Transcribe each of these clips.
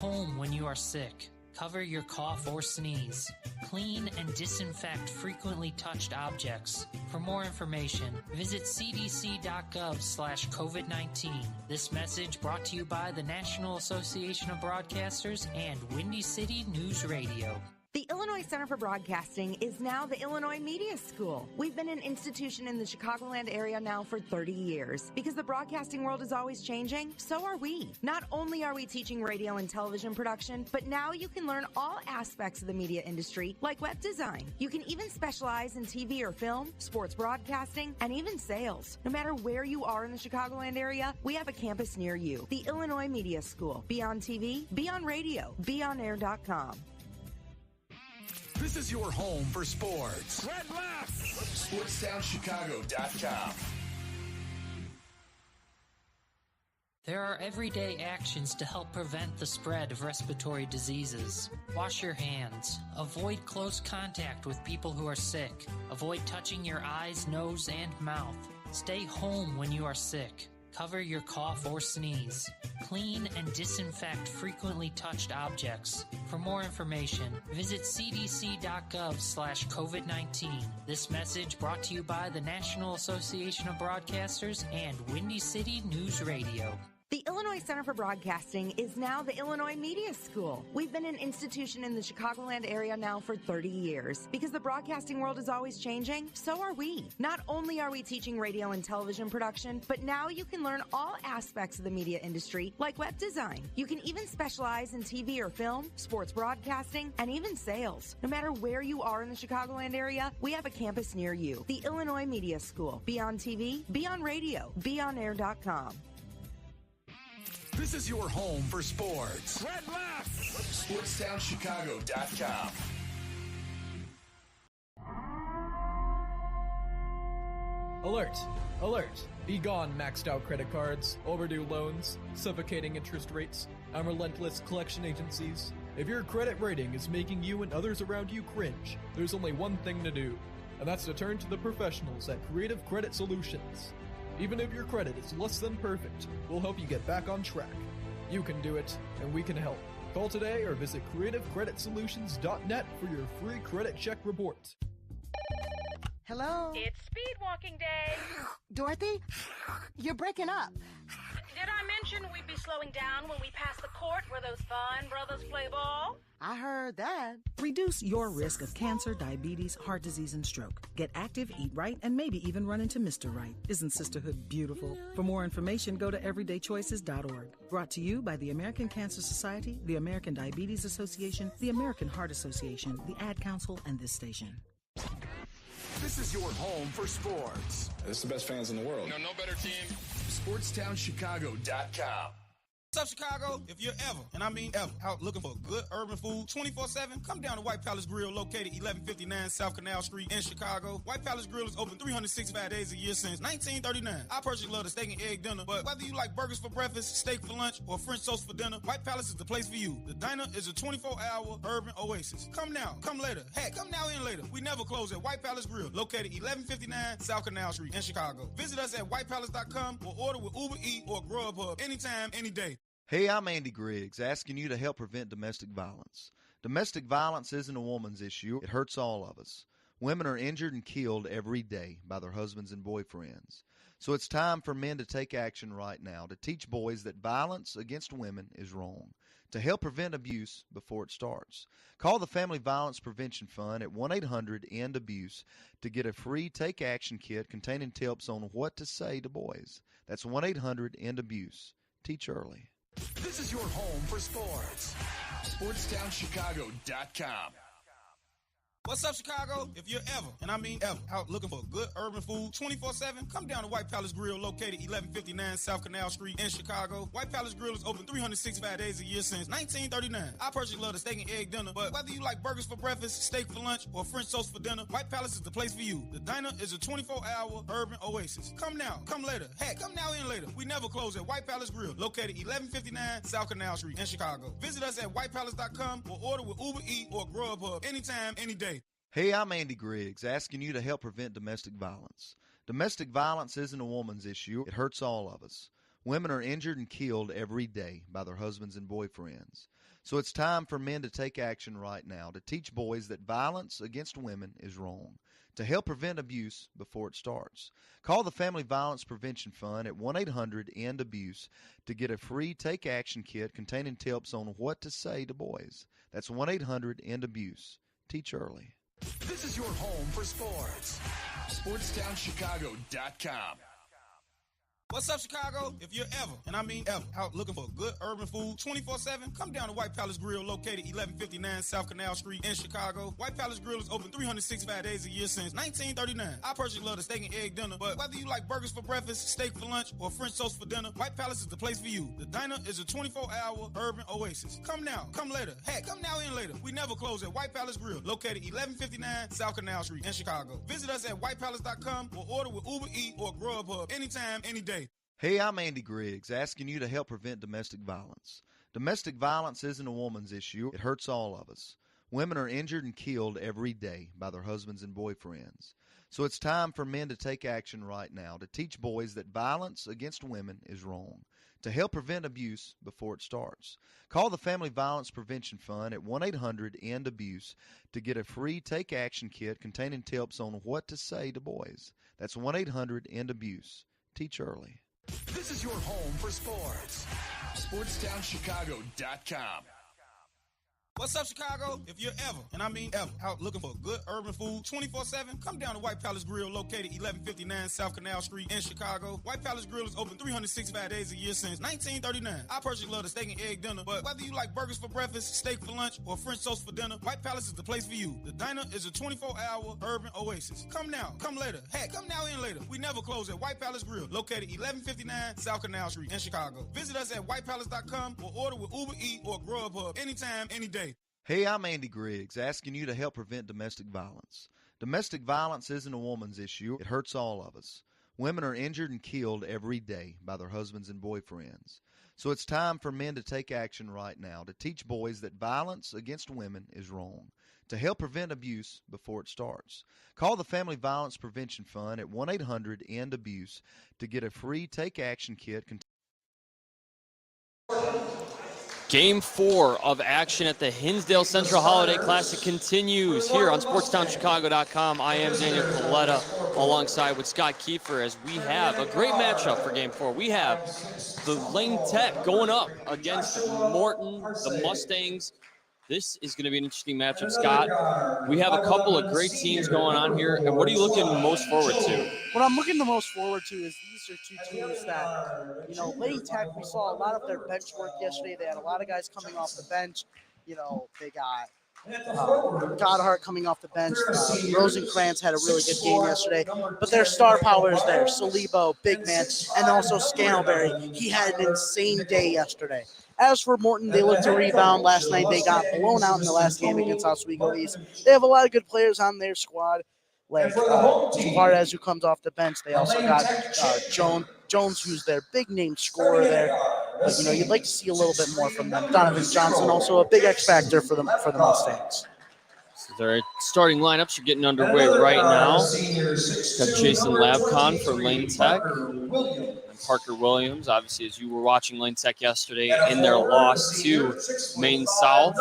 Home when you are sick. Cover your cough or sneeze. Clean and disinfect frequently touched objects. For more information, visit cdc.gov/COVID-19. This message brought to you by the National Association of Broadcasters and Windy City News Radio. The Illinois Center for Broadcasting is now the Illinois Media School. We've been an institution in the Chicagoland area now for 30 years. Because the broadcasting world is always changing, so are we. Not only are we teaching radio and television production, but now you can learn all aspects of the media industry, like web design. You can even specialize in TV or film, sports broadcasting, and even sales. No matter where you are in the Chicagoland area, we have a campus near you. The Illinois Media School. Be on TV, be on radio, beonair.com. This is your home for sports. Red left! SportsTownChicago.com. There are everyday actions to help prevent the spread of respiratory diseases. Wash your hands. Avoid close contact with people who are sick. Avoid touching your eyes, nose, and mouth. Stay home when you are sick. Cover your cough or sneeze. Clean and disinfect frequently touched objects. For more information, visit cdc.gov/COVID-19. This message brought to you by the National Association of Broadcasters and Windy City News Radio. The Illinois Center for Broadcasting is now the Illinois Media School. We've been an institution in the Chicagoland area now for 30 years. Because the broadcasting world is always changing, so are we. Not only are we teaching radio and television production, but now you can learn all aspects of the media industry, like web design. You can even specialize in TV or film, sports broadcasting, and even sales. No matter where you are in the Chicagoland area, we have a campus near you. The Illinois Media School. Be on TV, be on radio, beonair.com. This is your home for sports. Red left! SportsTownChicago.com. Alert! Alert! Be gone, maxed out credit cards, overdue loans, suffocating interest rates, and relentless collection agencies. If your credit rating is making you and others around you cringe, there's only one thing to do, and that's to turn to the professionals at Creative Credit Solutions. Even if your credit is less than perfect, we'll help you get back on track. You can do it, and we can help. Call today or visit creativecreditsolutions.net for your free credit check report. Hello? It's speed walking day. Dorothy? You're breaking up. Did I mention we'd be slowing down when we pass the court where those fine brothers play ball? I heard that. Reduce your risk of cancer, diabetes, heart disease, and stroke. Get active, eat right, and maybe even run into Mr. Right. Isn't sisterhood beautiful? For more information, go to everydaychoices.org. Brought to you by the American Cancer Society, the American Diabetes Association, the American Heart Association, the Ad Council, and this station. This is your home for sports. This is the best fans in the world. No better team. SportsTownChicago.com. What's up, Chicago? If you're ever, and I mean ever, out looking for good urban food 24/7, come down to White Palace Grill, located 1159 South Canal Street in Chicago. White Palace Grill is open 365 days a year since 1939. I personally love the steak and egg dinner, but whether you like burgers for breakfast, steak for lunch, or French toast for dinner, White Palace is the place for you. The diner is a 24-hour urban oasis. Come now, come later. Heck, come now and later. We never close at White Palace Grill, located 1159 South Canal Street in Chicago. Visit us at whitepalace.com or order with Uber Eats or Grubhub anytime, any day. Hey, I'm Andy Griggs, asking you to help prevent domestic violence. Domestic violence isn't a woman's issue. It hurts all of us. Women are injured and killed every day by their husbands and boyfriends. So it's time for men to take action right now to teach boys that violence against women is wrong, to help prevent abuse before it starts. Call the Family Violence Prevention Fund at 1-800-END-ABUSE to get a free Take Action kit containing tips on what to say to boys. That's 1-800-END-ABUSE. Teach early. This is your home for sports. SportsTownChicago.com. What's up, Chicago? If you're ever, and I mean ever, out looking for good urban food 24/7, come down to White Palace Grill, located 1159 South Canal Street in Chicago. White Palace Grill is open 365 days a year since 1939. I personally love the steak and egg dinner, but whether you like burgers for breakfast, steak for lunch, or French toast for dinner, White Palace is the place for you. The diner is a 24-hour urban oasis. Come now, come later. Heck, come now and later. We never close at White Palace Grill, located 1159 South Canal Street in Chicago. Visit us at whitepalace.com or order with Uber Eats or Grubhub anytime, any day. Hey, I'm Andy Griggs, asking you to help prevent domestic violence. Domestic violence isn't a woman's issue. It hurts all of us. Women are injured and killed every day by their husbands and boyfriends. So it's time for men to take action right now to teach boys that violence against women is wrong, to help prevent abuse before it starts. Call the Family Violence Prevention Fund at 1-800-END-ABUSE to get a free Take Action kit containing tips on what to say to boys. That's 1-800-END-ABUSE. Teach early. This is your home for sports. SportsTownChicago.com. What's up, Chicago? If you're ever, and I mean ever, out looking for good urban food 24/7, come down to White Palace Grill located 1159 South Canal Street in Chicago. White Palace Grill is open 365 days a year since 1939. I personally love the steak and egg dinner, but whether you like burgers for breakfast, steak for lunch, or French toast for dinner, White Palace is the place for you. The diner is a 24-hour urban oasis. Come now, come later. Heck, come now and later. We never close at White Palace Grill located 1159 South Canal Street in Chicago. Visit us at whitepalace.com or order with Uber Eats or Grubhub anytime, any day. Hey, I'm Andy Griggs, asking you to help prevent domestic violence. Domestic violence isn't a woman's issue. It hurts all of us. Women are injured and killed every day by their husbands and boyfriends. So it's time for men to take action right now to teach boys that violence against women is wrong, to help prevent abuse before it starts. Call the Family Violence Prevention Fund at 1-800-END-ABUSE to get a free Take Action kit containing tips on what to say to boys. That's 1-800-END-ABUSE. Teach early. This is your home for sports. SportsTownChicago.com. What's up, Chicago? If you're ever, and I mean ever, out looking for good urban food 24/7, come down to White Palace Grill located 1159 South Canal Street in Chicago. White Palace Grill is open 365 days a year since 1939. I personally love the steak and egg dinner, but whether you like burgers for breakfast, steak for lunch, or French toast for dinner, White Palace is the place for you. The diner is a 24-hour urban oasis. Come now, come later. Heck, come now and later. We never close at White Palace Grill located 1159 South Canal Street in Chicago. Visit us at whitepalace.com or order with Uber Eats or Grubhub anytime, any day. Hey, I'm Andy Griggs, asking you to help prevent domestic violence. Domestic violence isn't a woman's issue. It hurts all of us. Women are injured and killed every day by their husbands and boyfriends. So it's time for men to take action right now to teach boys that violence against women is wrong, to help prevent abuse before it starts. Call the Family Violence Prevention Fund at 1-800-END-ABUSE to get a free Take Action kit. Game 4 of action at the Hinsdale Central Holiday Classic continues here on SportsTownChicago.com. I am Daniel Coletta alongside with Scott Kiefer as we have a great matchup for Game 4. We have the Lane Tech going up against Morton, the Mustangs. This is going to be an interesting matchup, Scott. We have a couple of great teams going on here, and what are you looking most forward to? What I'm looking the most forward to is these are two teams that, Lane Tech, we saw a lot of their bench work yesterday. They had a lot of guys coming off the bench. They got Godhart coming off the bench. Rosenkrantz had a really good game yesterday. But their star power is there. Salibo, big man, and also Scantlebury. He had an insane day yesterday. As for Morton, they looked to rebound last night. They got blown out in the last game against Oswego East. They have a lot of good players on their squad, like Suarez, who comes off the bench. They also got Jones, who's their big-name scorer there. But, you'd like to see a little bit more from them. Donovan Johnson, also a big X factor for the Mustangs. So their starting lineups are getting underway right now. Got Jason Labcon for Lane Tech. Parker Williams, obviously, as you were watching Lane Tech yesterday in their loss to Maine South.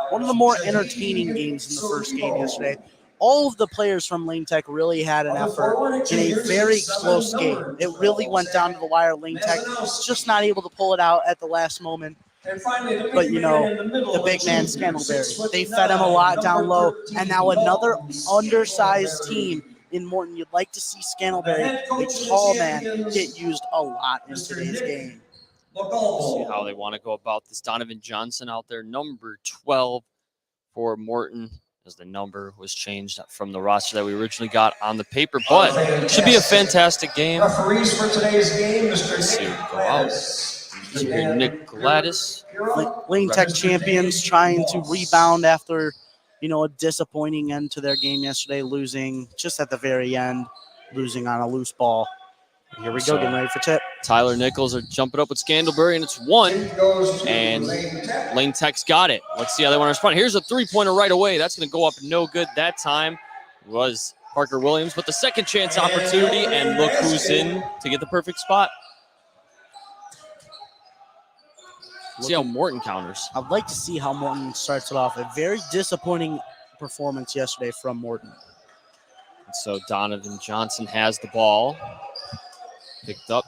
One of the more entertaining games in the first game yesterday. All of the players from Lane Tech really had an effort in a very close game. It really went down to the wire. Lane Tech was just not able to pull it out at the last moment. But, the big man, Scantlebury, they fed him a lot down low. And now another undersized team in Morton. You'd like to see Scantlebury, a tall man, get used a lot in today's game. See how they want to go about this. Donovan Johnson out there, number 12 for Morton, as the number was changed from the roster that we originally got on the paper. But it should be a fantastic game. Referees for today's game, Mr. Nick Gladys. Lane Tech champions trying to rebound after, a disappointing end to their game yesterday, losing just at the very end, losing on a loose ball. Here we go, getting ready for tip. Tyler Nichols are jumping up with Scantlebury, and it's one. And Lane Tech's got it. Let's see how they want to respond. Here's a three-pointer right away. That's going to go up no good that time. It was Parker Williams, but the second chance opportunity, and look who's in to get the perfect spot. See how Morton counters. I'd like to see how Morton starts it off. A very disappointing performance yesterday from Morton. And so Donovan Johnson has the ball. Picked up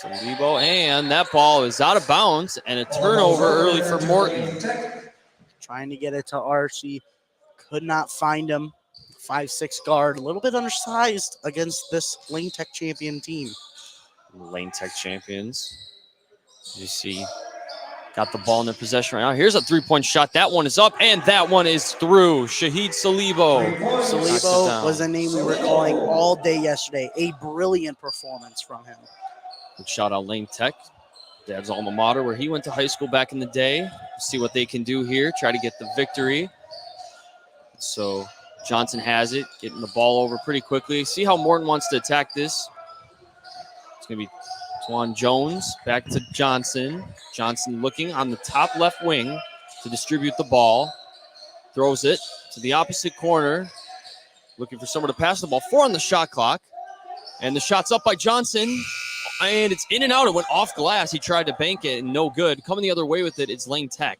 Salibo, and that ball is out of bounds, and a turnover early for Morton. Trying to get it to RC. Could not find him. 5'6" guard, a little bit undersized against this Lane Tech champion team. Lane Tech champions. You see, got the ball in their possession right now. Here's a three-point shot. That one is up, and that one is through. Shahid Salibo. Salibo was a name we were calling all day yesterday. A brilliant performance from him. Good shout out Lane Tech. Dad's alma mater, where he went to high school back in the day. See what they can do here. Try to get the victory. So Johnson has it, getting the ball over pretty quickly. See how Morton wants to attack this. It's going to be Twan Jones back to Johnson. Johnson looking on the top left wing to distribute the ball. Throws it to the opposite corner. Looking for someone to pass the ball. 4 on the shot clock. And the shot's up by Johnson. And it's in and out. It went off glass. He tried to bank it and no good. Coming the other way with it, it's Lane Tech.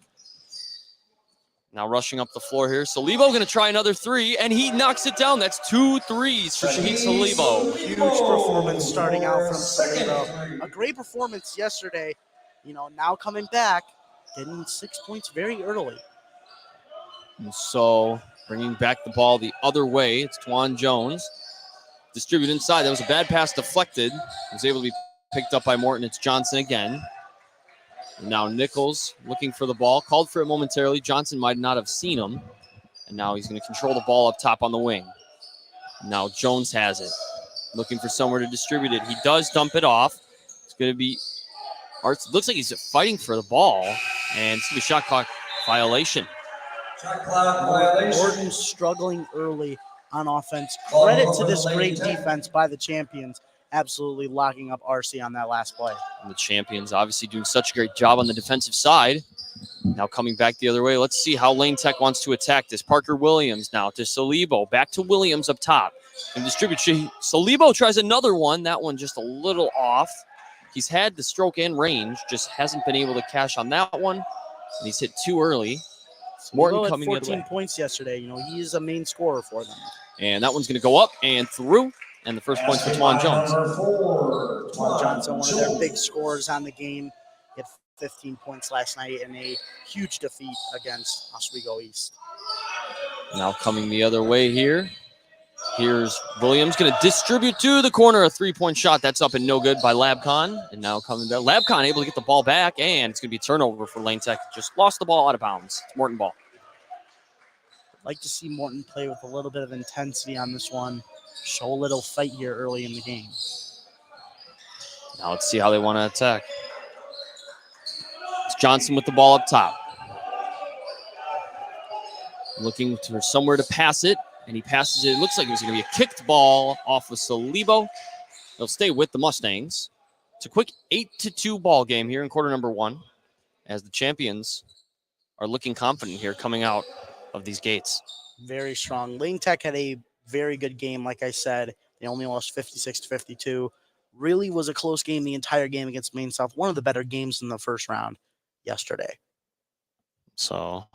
Now rushing up the floor here. Salibo going to try another three, and he knocks it down. That's 2 threes for Shahid Salibo. Huge performance starting out from Salibo. A great performance yesterday. Now coming back, getting 6 points very early. And so bringing back the ball the other way, it's Twan Jones. Distribute inside. That was a bad pass deflected. Was able to be picked up by Morton. It's Johnson again. And now Nichols looking for the ball. Called for it momentarily. Johnson might not have seen him. And now he's going to control the ball up top on the wing. Now Jones has it. Looking for somewhere to distribute it. He does dump it off. It's going to be... Looks like he's fighting for the ball. And it's going to be shot clock violation. Shot clock violation. Morton struggling early on offense. Credit to this great defense by the champions. Absolutely locking up RC on that last play. And the champions obviously doing such a great job on the defensive side. Now coming back the other way. Let's see how Lane Tech wants to attack this. Parker Williams now to Salibo. Back to Williams up top. And distribute. Salibo tries another one. That one just a little off. He's had the stroke and range. Just hasn't been able to cash on that one. And he's hit too early. Morton coming in. 14 points yesterday. He is a main scorer for them. And that one's going to go up and through. And the first points for Twan Jones. Twan Johnson, one of their big scorers on the game. He had 15 points last night in a huge defeat against Oswego East. Now coming the other way here. Here's Williams going to distribute to the corner. A three-point shot. That's up and no good by Labcon. And now coming back. Labcon able to get the ball back. And it's going to be a turnover for Lane Tech. Just lost the ball out of bounds. It's Morton ball. I'd like to see Morton play with a little bit of intensity on this one. Show a little fight here early in the game. Now let's see how they want to attack. It's Johnson with the ball up top. Looking for somewhere to pass it, and he passes it. It looks like it was going to be a kicked ball off of Salibo. They'll stay with the Mustangs. It's a quick 8-2 ball game here in quarter number 1, as the champions are looking confident here coming out of these gates. Very strong. Lane Tech had a very good game, like I said. They only lost 56-52. Really was a close game the entire game against Maine South. One of the better games in the first round yesterday. So,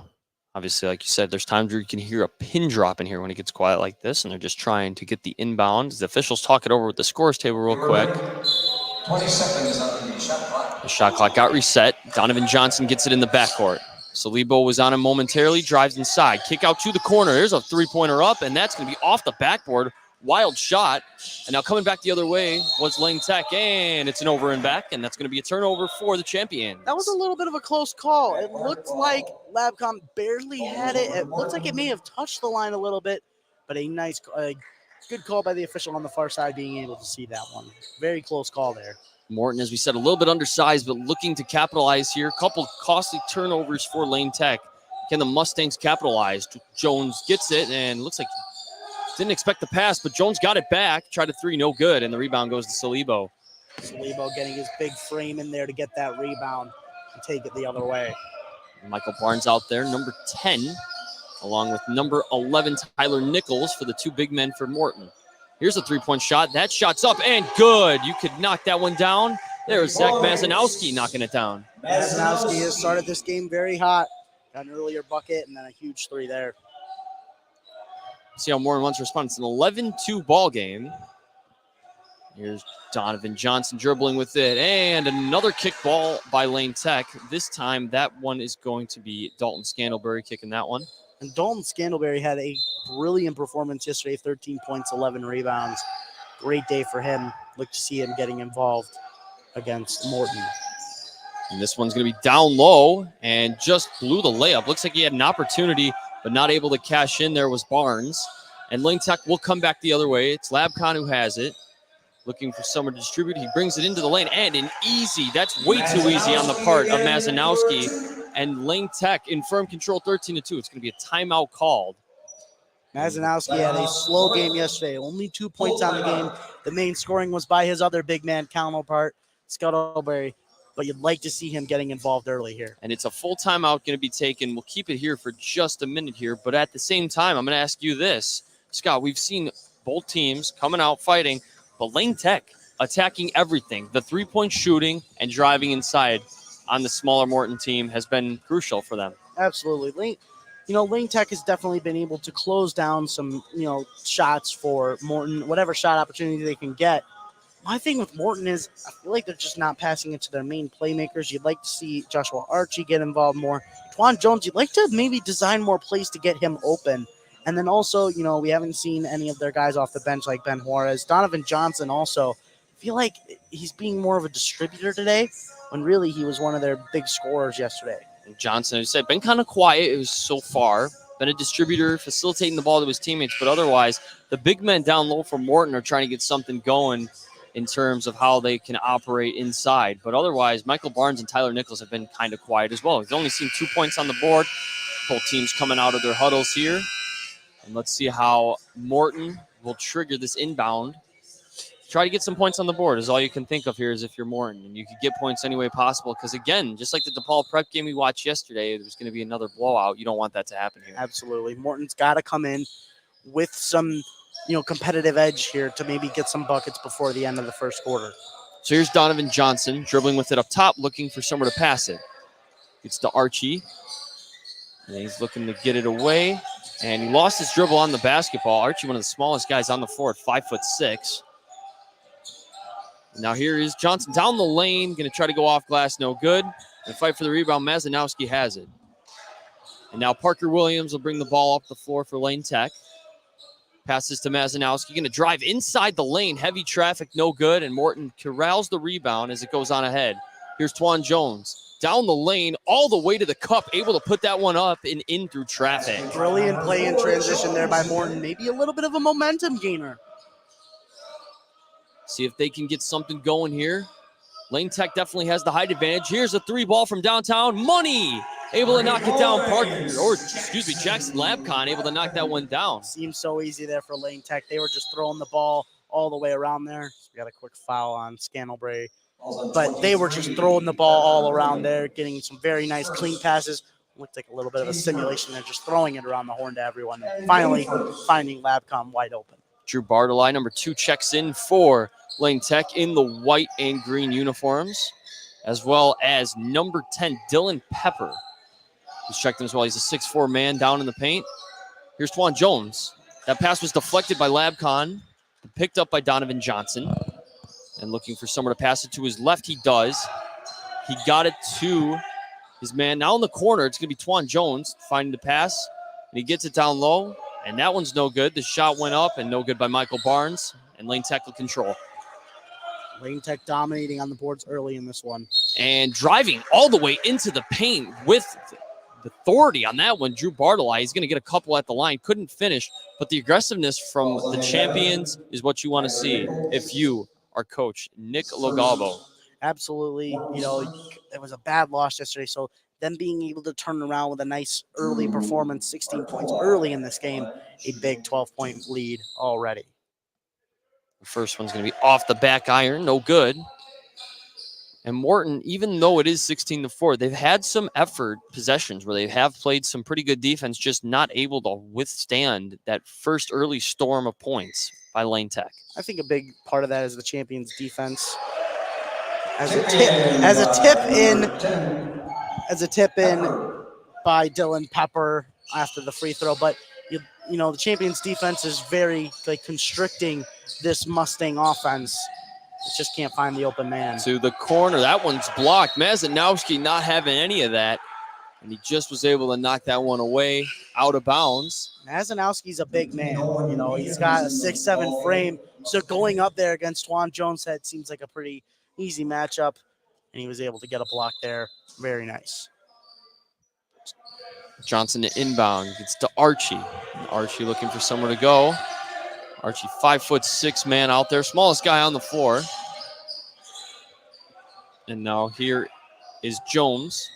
obviously, like you said, there's times where you can hear a pin drop in here when it gets quiet like this, and they're just trying to get the inbound. The officials talk it over with the scores table real quick. 20 seconds on the shot clock. The shot clock got reset. Donovan Johnson gets it in the backcourt. Salibo was on him momentarily, drives inside. Kick out to the corner. There's a three-pointer up, and that's going to be off the backboard. Wild shot. And now coming back the other way was Lane Tech, and it's an over and back, and that's going to be a turnover for the champions. That was a little bit of a close call. It looked like Labcon barely had it. It looked like it may have touched the line a little bit, but a nice, good call by the official on the far side being able to see that one. Very close call there. Morton, as we said, a little bit undersized, but looking to capitalize here. A couple costly turnovers for Lane Tech. Can the Mustangs capitalize? Jones gets it, and looks like he didn't expect the pass, but Jones got it back. Tried a three, no good, and the rebound goes to Salibo. Salibo getting his big frame in there to get that rebound and take it the other way. Michael Barnes out there, number 10, along with number 11, Tyler Nichols, for the two big men for Morton. Here's a three-point shot. That shot's up and good. You could knock that one down. There's Zach Mazanowski knocking it down. Mazanowski has started this game very hot. Got an earlier bucket and then a huge three there. See how Morton wants to respond. It's an 11-2 ball game. Here's Donovan Johnson dribbling with it. And another kick ball by Lane Tech. This time, that one is going to be Dalton Scandalberry kicking that one. And Dalton Scandalberry had a brilliant performance yesterday, 13 points, 11 rebounds. Great day for him. Look to see him getting involved against Morton. And this one's going to be down low and just blew the layup. Looks like he had an opportunity, but not able to cash in. There was Barnes. And Lane Tech will come back the other way. It's Labcon who has it. Looking for someone to distribute. He brings it into the lane, and an easy. That's way too easy on the part of Mazanowski. And Lane Tech in firm control, 13-2. It's going to be a timeout called. Mazanowski had a slow game yesterday. Only 2 points on the game. The main scoring was by his other big man counterpart, Scandalberry. But you'd like to see him getting involved early here. And it's a full timeout going to be taken. We'll keep it here for just a minute here. But at the same time, I'm going to ask you this. Scott, we've seen both teams coming out fighting. But Lane Tech attacking everything. The three-point shooting and driving inside on the smaller Morton team has been crucial for them. Absolutely. Lane Tech has definitely been able to close down some, shots for Morton, whatever shot opportunity they can get. My thing with Morton is I feel like they're just not passing it to their main playmakers. You'd like to see Joshua Archie get involved more. Twan Jones, you'd like to maybe design more plays to get him open. And then also, we haven't seen any of their guys off the bench like Ben Juarez. Donovan Johnson also, I feel like he's being more of a distributor today when really he was one of their big scorers yesterday. And Johnson, as I said, been kind of quiet. It was so far. Been a distributor, facilitating the ball to his teammates. But otherwise, the big men down low for Morton are trying to get something going in terms of how they can operate inside. But otherwise, Michael Barnes and Tyler Nichols have been kind of quiet as well. He's only seen 2 points on the board. Both teams coming out of their huddles here. And let's see how Morton will trigger this inbound. Try to get some points on the board is all you can think of here is if you're Morton. And you could get points any way possible because, again, just like the DePaul Prep game we watched yesterday, there's going to be another blowout. You don't want that to happen here. Absolutely. Morton's got to come in with some, competitive edge here to maybe get some buckets before the end of the first quarter. So here's Donovan Johnson dribbling with it up top, looking for somewhere to pass it. It's to Archie. And he's looking to get it away. And he lost his dribble on the basketball. Archie, one of the smallest guys on the floor at 5'6". Now here is Johnson down the lane, going to try to go off glass, no good. And fight for the rebound, Mazanowski has it. And now Parker Williams will bring the ball up the floor for Lane Tech. Passes to Mazanowski, going to drive inside the lane, heavy traffic, no good. And Morton corrals the rebound as it goes on ahead. Here's Twan Jones. Down the lane, all the way to the cup, able to put that one up and in through traffic. Brilliant play in transition there by Morton. Maybe a little bit of a momentum gainer. See if they can get something going here. Lane Tech definitely has the height advantage. Here's a three ball from downtown. Money able to knock it down. Jackson Labcon able to knock that one down. Seems so easy there for Lane Tech. They were just throwing the ball all the way around there. We got a quick foul on Scandalberry. But they were just throwing the ball all around there, getting some very nice clean passes. Looked like a little bit of a simulation there, just throwing it around the horn to everyone. And finally finding Labcom wide open. Drew Bartolai, number 2, checks in for Lane Tech in the white and green uniforms, as well as number 10, Dylan Pepper, who's checked in as well. He's a 6'4" man down in the paint. Here's Twan Jones. That pass was deflected by Labcon, picked up by Donovan Johnson. And looking for someone to pass it to his left, he does. He got it to his man. Now in the corner, it's going to be Twan Jones finding the pass. And he gets it down low, and that one's no good. The shot went up, and no good by Michael Barnes. And Lane Tech will control. Lane Tech dominating on the boards early in this one. And driving all the way into the paint with the authority on that one, Drew Bartolai. He's going to get a couple at the line. Couldn't finish, but the aggressiveness from the champions is what you want to see if you are coach Nick Logalbo. Absolutely. It was a bad loss yesterday, so them being able to turn around with a nice early performance, 16 points early in this game, a big 12-point lead already. The first one's going to be off the back iron, no good. And Morton, even though it is 16-4, they've had some effort possessions where they have played some pretty good defense, just not able to withstand that first early storm of points by Lane Tech. I think a big part of that is the champions' defense. as a tip in by Dylan Pepper after the free throw. But you know the Champions defense is very constricting this Mustang offense. It just can't find the open man. To the corner. That one's blocked. Mazanowski not having any of that. And he just was able to knock that one away out of bounds. Mazanowski's a big man. You know, he's got a 6'7" frame. So going up there against Juan Jones Head seems like a pretty easy matchup. And he was able to get a block there. Very nice. Johnson to inbound. Gets to Archie. Archie looking for somewhere to go. Archie, 5'6" man out there. Smallest guy on the floor. And now here is Jones.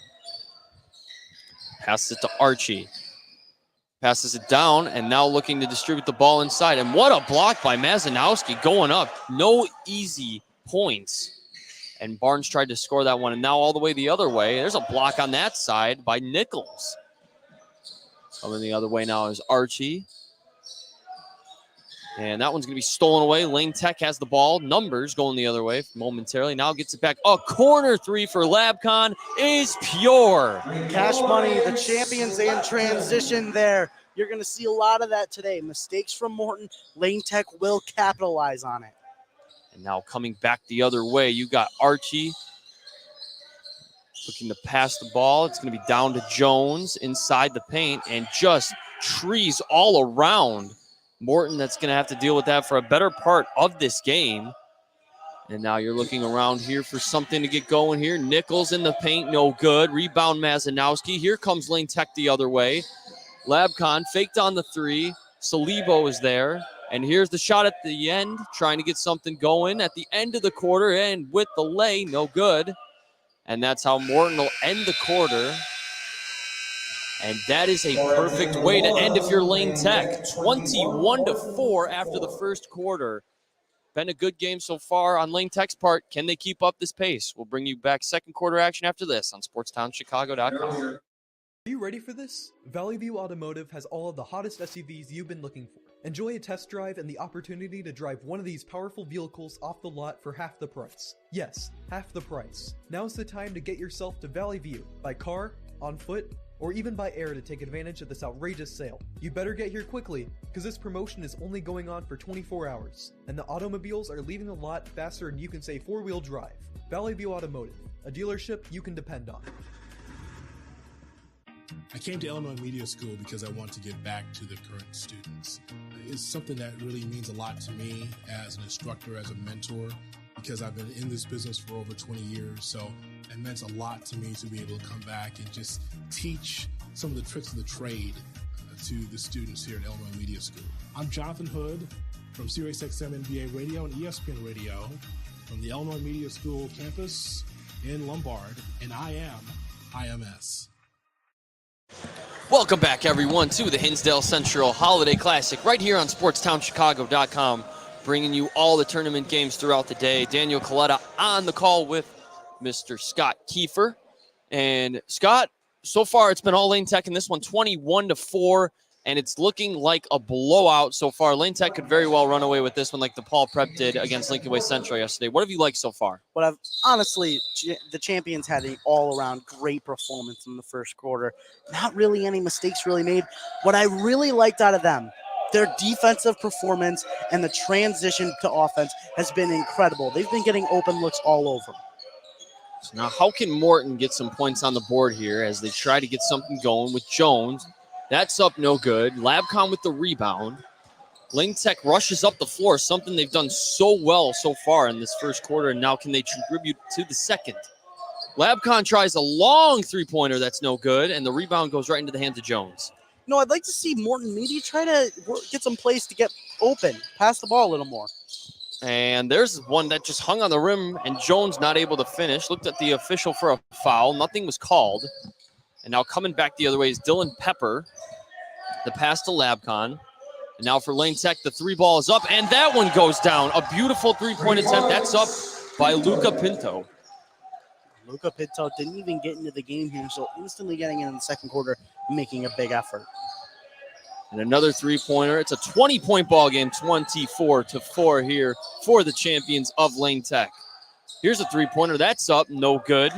Passes it to Archie. Passes it down and now looking to distribute the ball inside. And what a block by Mazanowski going up. No easy points. And Barnes tried to score that one. And now all the way the other way. There's a block on that side by Nichols. Coming the other way now is Archie. And that one's going to be stolen away. Lane Tech has the ball. Numbers going the other way momentarily. Now gets it back. A corner three for Labcon is pure. Cash money, the champions in transition there. You're going to see a lot of that today. Mistakes from Morton. Lane Tech will capitalize on it. And now coming back the other way, you got Archie looking to pass the ball. It's going to be down to Jones inside the paint and just trees all around Morton. That's going to have to deal with that for a better part of this game. And now you're looking around here for something to get going here. Nichols in the paint, no good. Rebound Mazanowski. Here comes Lane Tech the other way. Labcon faked on the three. Salibo is there. And here's the shot at the end, trying to get something going at the end of the quarter. And with the lay, no good. And that's how Morton will end the quarter. And that is a perfect way to end if you're Lane Tech. 21-4 after the first quarter. Been a good game so far on Lane Tech's part. Can they keep up this pace? We'll bring you back second quarter action after this on SportsTownChicago.com. Are you ready for this? Valley View Automotive has all of the hottest SUVs you've been looking for. Enjoy a test drive and the opportunity to drive one of these powerful vehicles off the lot for half the price. Yes, half the price. Now's the time to get yourself to Valley View by car, on foot, or even by air to take advantage of this outrageous sale. You better get here quickly, because this promotion is only going on for 24 hours, and the automobiles are leaving the lot faster than you can say four-wheel drive. Valley View Automotive, a dealership you can depend on. I came to Illinois Media School because I want to give back to the current students. It's something that really means a lot to me as an instructor, as a mentor, because I've been in this business for over 20 years. So it meant a lot to me to be able to come back and just teach some of the tricks of the trade to the students here at Illinois Media School. I'm Jonathan Hood from SiriusXM NBA Radio and ESPN Radio from the Illinois Media School campus in Lombard, and I am IMS. Welcome back, everyone, to the Hinsdale Central Holiday Classic right here on SportsTownChicago.com, bringing you all the tournament games throughout the day. Daniel Coletta on the call with Mr. Scott Kiefer. And Scott, so far it's been all Lane Tech in this one, 21-4, and it's looking like a blowout so far. Lane Tech could very well run away with this one like DePaul Prep did against Lincoln Way Central yesterday. What have you liked so far? But honestly, the champions had an all-around great performance in the first quarter. Not really any mistakes really made. What I really liked out of them, their defensive performance and the transition to offense has been incredible. They've been getting open looks all over. So now how can Morton get some points on the board here as they try to get something going with Jones? That's up no good. Labcon with the rebound. Lane Tech rushes up the floor, something they've done so well so far in this first quarter, and now can they contribute to the second? Labcon tries a long three-pointer that's no good, and the rebound goes right into the hands of Jones. No, I'd like to see Morton Media try to get some plays to get open, pass the ball a little more. And there's one that just hung on the rim, and Jones not able to finish. Looked at the official for a foul. Nothing was called. And now coming back the other way is Dylan Pepper. The pass to Labcon. And now for Lane Tech, the three ball is up, and that one goes down. A beautiful three-point attempt. That's up by Luca Pinto. Luca Pinto didn't even get into the game here, so instantly getting in the second quarter, making a big effort. And another three-pointer. It's a 20-point ball game, 24-4 here for the champions of Lane Tech. Here's a three-pointer. That's up. No good.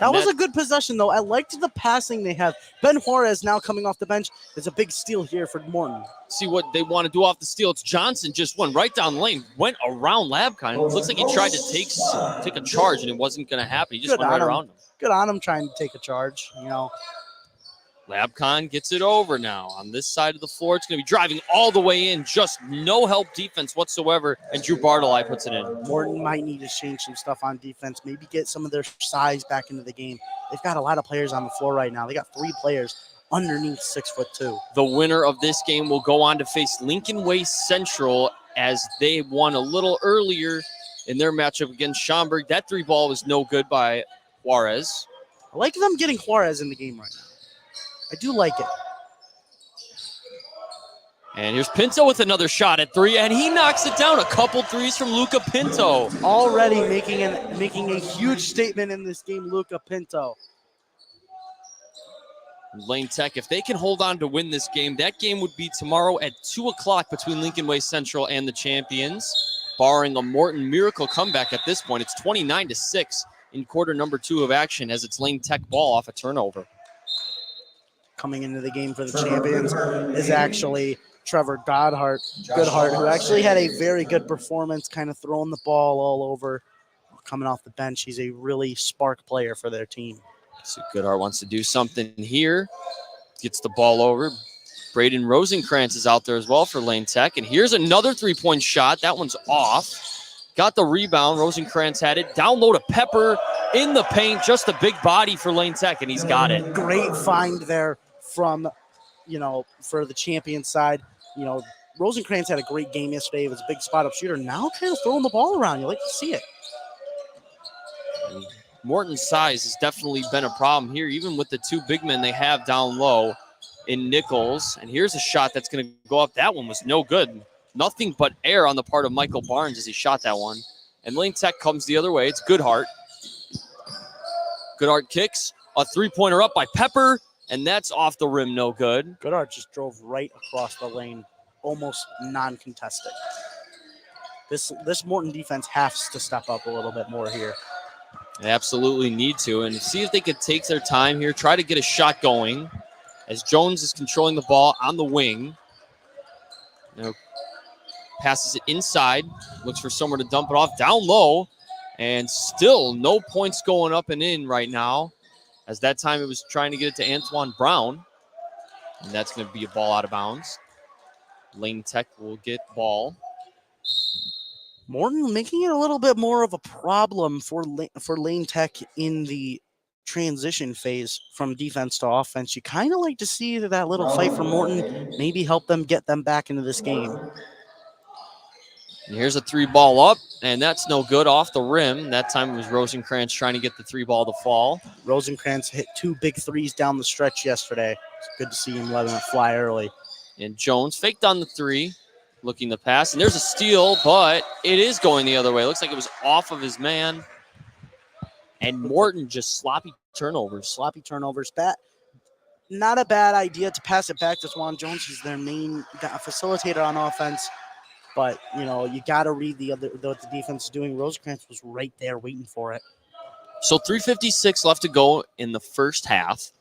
That was a good possession, though. I liked the passing they have. Ben Juarez now coming off the bench is a big steal here for Morton. See what they want to do off the steal. It's Johnson just went right down the lane, went around Labcon. It looks like he tried to take a charge, and it wasn't going to happen. He just went right around him. Good on him trying to take a charge, you know. Labcon gets it over now. On this side of the floor, it's going to be driving all the way in. Just no help defense whatsoever, and Drew Bartolai puts it in. Morton might need to change some stuff on defense, maybe get some of their size back into the game. They've got a lot of players on the floor right now. They got 3 players underneath 6'2". The winner of this game will go on to face Lincoln Way Central, as they won a little earlier in their matchup against Schaumburg. That 3-ball was no good by Juarez. I like them getting Juarez in the game right now. I do like it. And here's Pinto with another shot at 3, and he knocks it down. A couple threes from Luca Pinto. Already making a huge statement in this game, Luca Pinto. Lane Tech, if they can hold on to win this game, that game would be tomorrow at 2 o'clock between Lincoln Way Central and the champions. Barring a Morton miracle comeback at this point, it's 29-6 in quarter number 2 of action as it's Lane Tech ball off a turnover. Coming into the game for the champions is actually Trevor Goodhart, who actually had a very good performance, kind of throwing the ball all over. Coming off the bench, he's a really spark player for their team. So Goodhart wants to do something here. Gets the ball over. Braden Rosenkrantz is out there as well for Lane Tech. And here's another 3-point shot. That one's off. Got the rebound. Rosenkrantz had it. Down low to Pepper in the paint. Just a big body for Lane Tech, and he's got it. Great find there from, for the champion side. Rosenkrantz had a great game yesterday. He was a big spot-up shooter. Now kind of throwing the ball around. You like to see it. And Morton's size has definitely been a problem here, even with the 2 big men they have down low in Nichols. And here's a shot that's going to go up. That one was no good. Nothing but air on the part of Michael Barnes as he shot that one. And Lane Tech comes the other way. It's Goodhart. Goodhart kicks. A 3-pointer up by Pepper. And that's off the rim, no good. Goodhart just drove right across the lane, almost non-contested. This Morton defense has to step up a little bit more here. They absolutely need to. And see if they could take their time here, try to get a shot going as Jones is controlling the ball on the wing. Passes it inside, looks for somewhere to dump it off, down low, and still no points going up and in right now. As that time it was trying to get it to Antoine Brown. And that's going to be a ball out of bounds. Lane Tech will get ball. Morton making it a little bit more of a problem for Lane Tech in the transition phase from defense to offense. You kind of like to see that little fight for Morton maybe help them get them back into this game. And here's a 3-ball up, and that's no good off the rim. That time it was Rosenkrantz trying to get the 3-ball to fall. Rosenkrantz hit 2 big threes down the stretch yesterday. It's good to see him letting it fly early. And Jones faked on the 3, looking to pass. And there's a steal, but it is going the other way. Looks like it was off of his man. And Morton just sloppy turnovers. Sloppy turnovers. Not a bad idea to pass it back to Juan Jones. He's their main facilitator on offense. But, you got to read what the defense is doing. Rosenkrantz was right there waiting for it. So 3:56 left to go in the first half.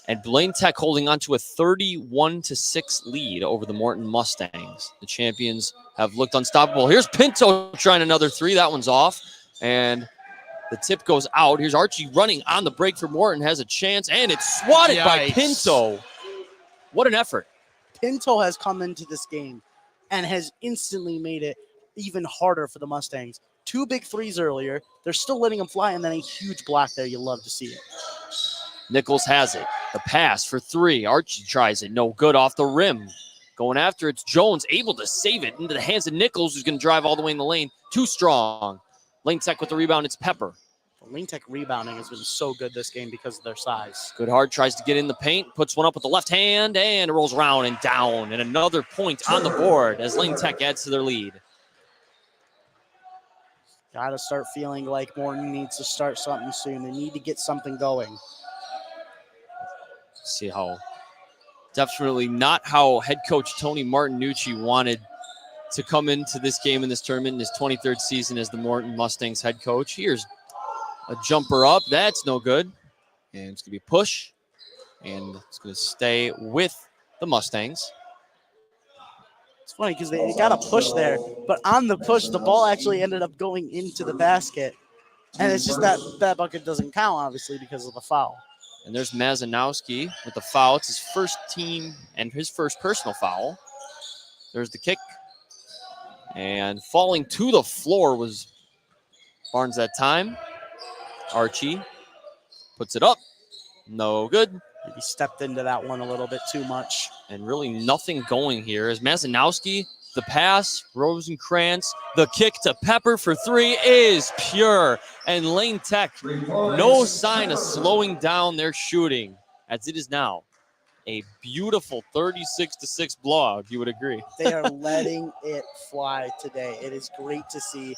And Lane Tech holding on to a 31-6 lead over the Morton Mustangs. The champions have looked unstoppable. Here's Pinto trying another 3. That one's off. And the tip goes out. Here's Archie running on the break for Morton. Has a chance. And it's swatted by Pinto. What an effort. Pinto has come into this game and has instantly made it even harder for the Mustangs. 2 big threes earlier. They're still letting them fly, and then a huge block there. You love to see it. Nichols has it. The pass for 3. Archie tries it. No good off the rim. Going after it's Jones, able to save it into the hands of Nichols, who's going to drive all the way in the lane. Too strong. Lane Tech with the rebound. It's Pepper. Lane Tech rebounding has been so good this game because of their size. Goodhart tries to get in the paint, puts one up with the left hand, and it rolls around and down. And another point on the board as Lane Tech adds to their lead. Got to start feeling like Morton needs to start something soon. They need to get something going. See how definitely not how head coach Tony Martinucci wanted to come into this game in this tournament in his 23rd season as the Morton Mustangs head coach. Here's a jumper up. That's no good. And it's going to be a push. And it's going to stay with the Mustangs. It's funny because they got a push there, but on the push, the ball actually ended up going into the basket. And it's just that bucket doesn't count, obviously, because of the foul. And there's Mazanowski with the foul. It's his first team and his first personal foul. There's the kick. And falling to the floor was Barnes that time. Archie puts it up. No good. He stepped into that one a little bit too much. And really nothing going here as Mazanowski, the pass, Rosenkrantz, the kick to Pepper for three is pure. And Lane Tech, no sign of slowing down their shooting, as it is now a beautiful 36-6 blowout. You would agree? They are letting it fly today. It is great to see,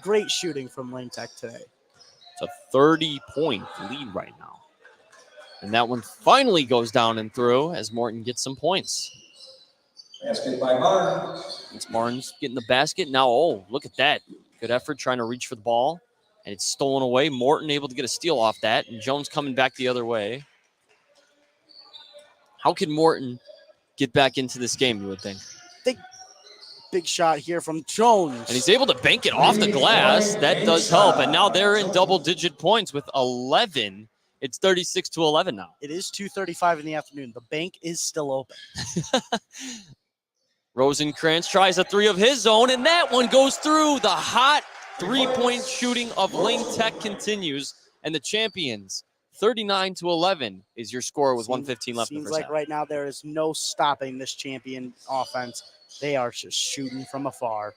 great shooting from Lane Tech today. It's a 30-point lead right now. And that one finally goes down and through as Morton gets some points. Basket by Barnes. It's Barnes getting the basket. Now, look at that. Good effort trying to reach for the ball. And it's stolen away. Morton able to get a steal off that. And Jones coming back the other way. How can Morton get back into this game, you would think? Big shot here from Jones. And he's able to bank it off the glass. That does help. And now they're in double-digit points with 11. It's 36-11 now. It is 2:35 in the afternoon. The bank is still open. Rosenkrantz tries a three of his own, and that one goes through. The hot three-point shooting of Lane Tech continues, and the champions, 39-11 is your score with 1:15 left in the Seems first like half. right now there is no stopping this champion offense. They are just shooting from afar.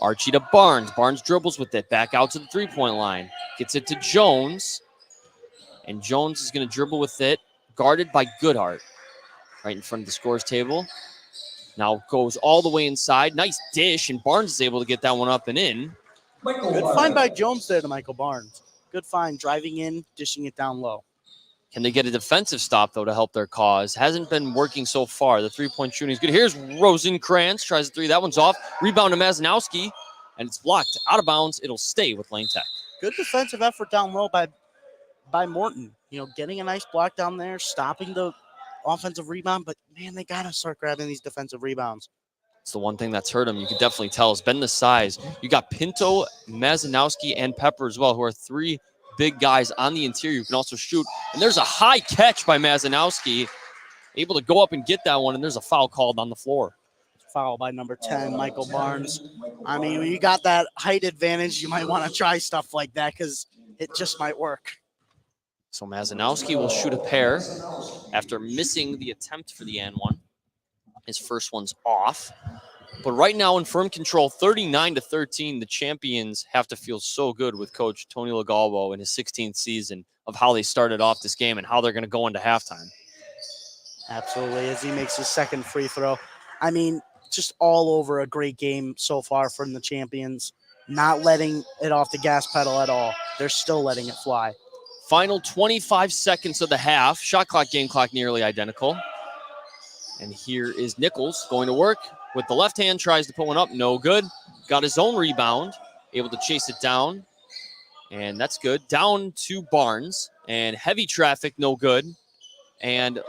Archie to Barnes. Barnes dribbles with it. Back out to the three-point line. Gets it to Jones. And Jones is going to dribble with it. Guarded by Goodhart. Right in front of the scores table. Now goes all the way inside. Nice dish. And Barnes is able to get that one up and in. Good find by Jones there to Michael Barnes. Good find. Driving in, dishing it down low. Can they get a defensive stop, though, to help their cause? Hasn't been working so far. The three-point shooting is good. Here's Rosenkrantz. Tries a three. That one's off. Rebound to Mazanowski. And it's blocked out of bounds. It'll stay with Lane Tech. Good defensive effort down low by Morton. Getting a nice block down there, stopping the offensive rebound. But, man, they got to start grabbing these defensive rebounds. It's the one thing that's hurt him. You can definitely tell. It's been the size. You got Pinto, Mazanowski, and Pepper as well, who are three big guys on the interior who can also shoot. And there's a high catch by Mazanowski, able to go up and get that one, and there's a foul called on the floor. Foul by number 10, Michael Barnes. I mean, when you got that height advantage, you might want to try stuff like that because it just might work. So Mazanowski will shoot a pair after missing the attempt for the and one. His first one's off. But right now in firm control, 39-13, the champions have to feel so good with Coach Tony Legalbo in his 16th season of how they started off this game and how they're going to go into halftime. Absolutely, as he makes his second free throw. I mean, just all over a great game so far from the champions. Not letting it off the gas pedal at all. They're still letting it fly. Final 25 seconds of the half. Shot clock, game clock nearly identical. And here is Nichols going to work. With the left hand, tries to put one up. No good. Got his own rebound. Able to chase it down. And that's good. Down to Barnes. And heavy traffic, no good. And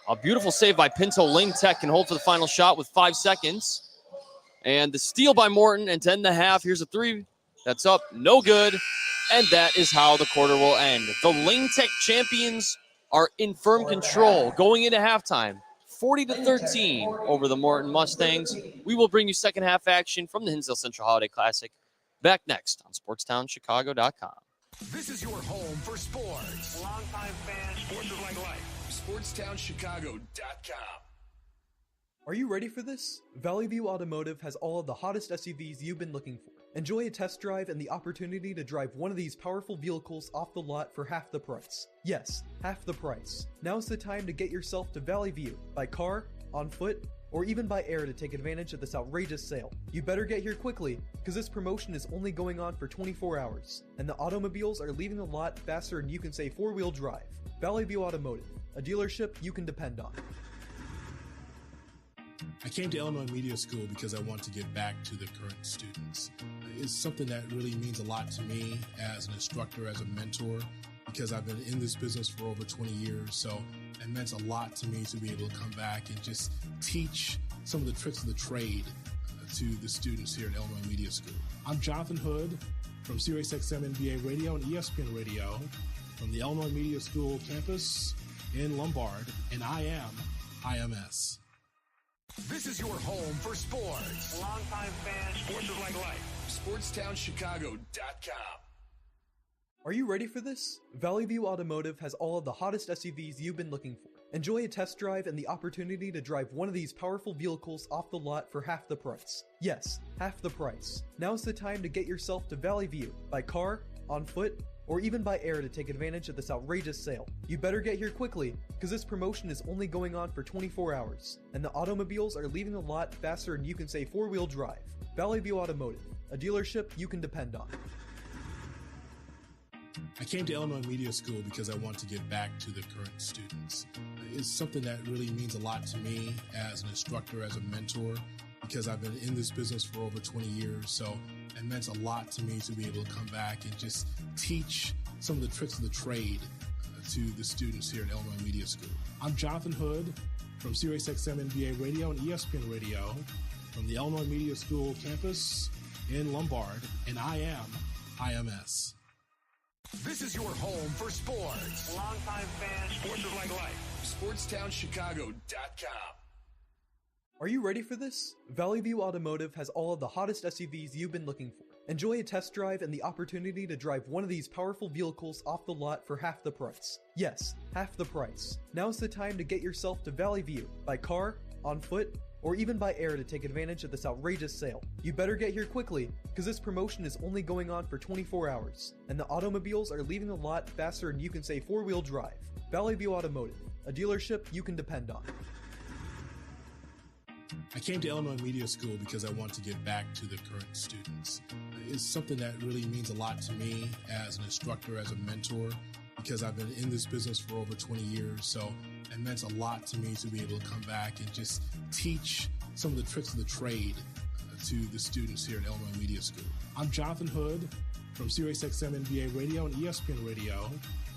a beautiful save by Pinto. Lane Tech can hold for the final shot with 5 seconds. And the steal by Morton. And to end the half, here's a three. That's up. No good. And that is how the quarter will end. The Lane Tech champions are in firm control going into halftime. 40-13 over the Morton Mustangs. We will bring you second half action from the Hinsdale Central Holiday Classic. Back next on SportsTownChicago.com. This is your home for sports. Longtime fan, sports is like life. SportsTownChicago.com. Are you ready for this? Valley View Automotive has all of the hottest SUVs you've been looking for. Enjoy a test drive and the opportunity to drive one of these powerful vehicles off the lot for half the price. Yes, half the price. Now's the time to get yourself to Valley View by car, on foot, or even by air to take advantage of this outrageous sale. You better get here quickly, because this promotion is only going on for 24 hours, and the automobiles are leaving the lot faster than you can say four-wheel drive. Valley View Automotive, a dealership you can depend on. I came to Illinois Media School because I want to give back to the current students. It's something that really means a lot to me as an instructor, as a mentor, because I've been in this business for over 20 years. So it meant a lot to me to be able to come back and just teach some of the tricks of the trade to the students here at Illinois Media School. I'm Jonathan Hood from SiriusXM NBA Radio and ESPN Radio from the Illinois Media School campus in Lombard, and I am IMS. This is your home for sports. Longtime fan, sports is like life. SportsTownChicago.com. Are you ready for this? Valley View Automotive has all of the hottest SUVs you've been looking for. Enjoy a test drive and the opportunity to drive one of these powerful vehicles off the lot for half the price. Yes, half the price. Now's the time to get yourself to Valley View by car, on foot, or even by air to take advantage of this outrageous sale. You better get here quickly, because this promotion is only going on for 24 hours, and the automobiles are leaving the lot faster than you can say four-wheel drive. Valley View Automotive, a dealership you can depend on. I came to Illinois Media School because I want to give back to the current students. It's something that really means a lot to me as an instructor, as a mentor, because I've been in this business for over 20 years. So it meant a lot to me to be able to come back and just teach some of the tricks of the trade to the students here at Illinois Media School. I'm Jonathan Hood from SiriusXM NBA Radio and ESPN Radio from the Illinois Media School campus in Lombard, and I am IMS. This is your home for sports. Longtime fan, sports is like life. SportsTownChicago.com. Are you ready for this? Valley View Automotive has all of the hottest SUVs you've been looking for. Enjoy a test drive and the opportunity to drive one of these powerful vehicles off the lot for half the price. Yes, half the price. Now's the time to get yourself to Valley View by car, on foot, or even by air to take advantage of this outrageous sale. You better get here quickly, because this promotion is only going on for 24 hours, and the automobiles are leaving the lot faster than you can say four-wheel drive. Valley View Automotive, a dealership you can depend on. I came to Illinois Media School because I want to give back to the current students. It's something that really means a lot to me as an instructor, as a mentor, because I've been in this business for over 20 years. So it meant a lot to me to be able to come back and just teach some of the tricks of the trade to the students here at Illinois Media School. I'm Jonathan Hood from SiriusXM NBA Radio and ESPN Radio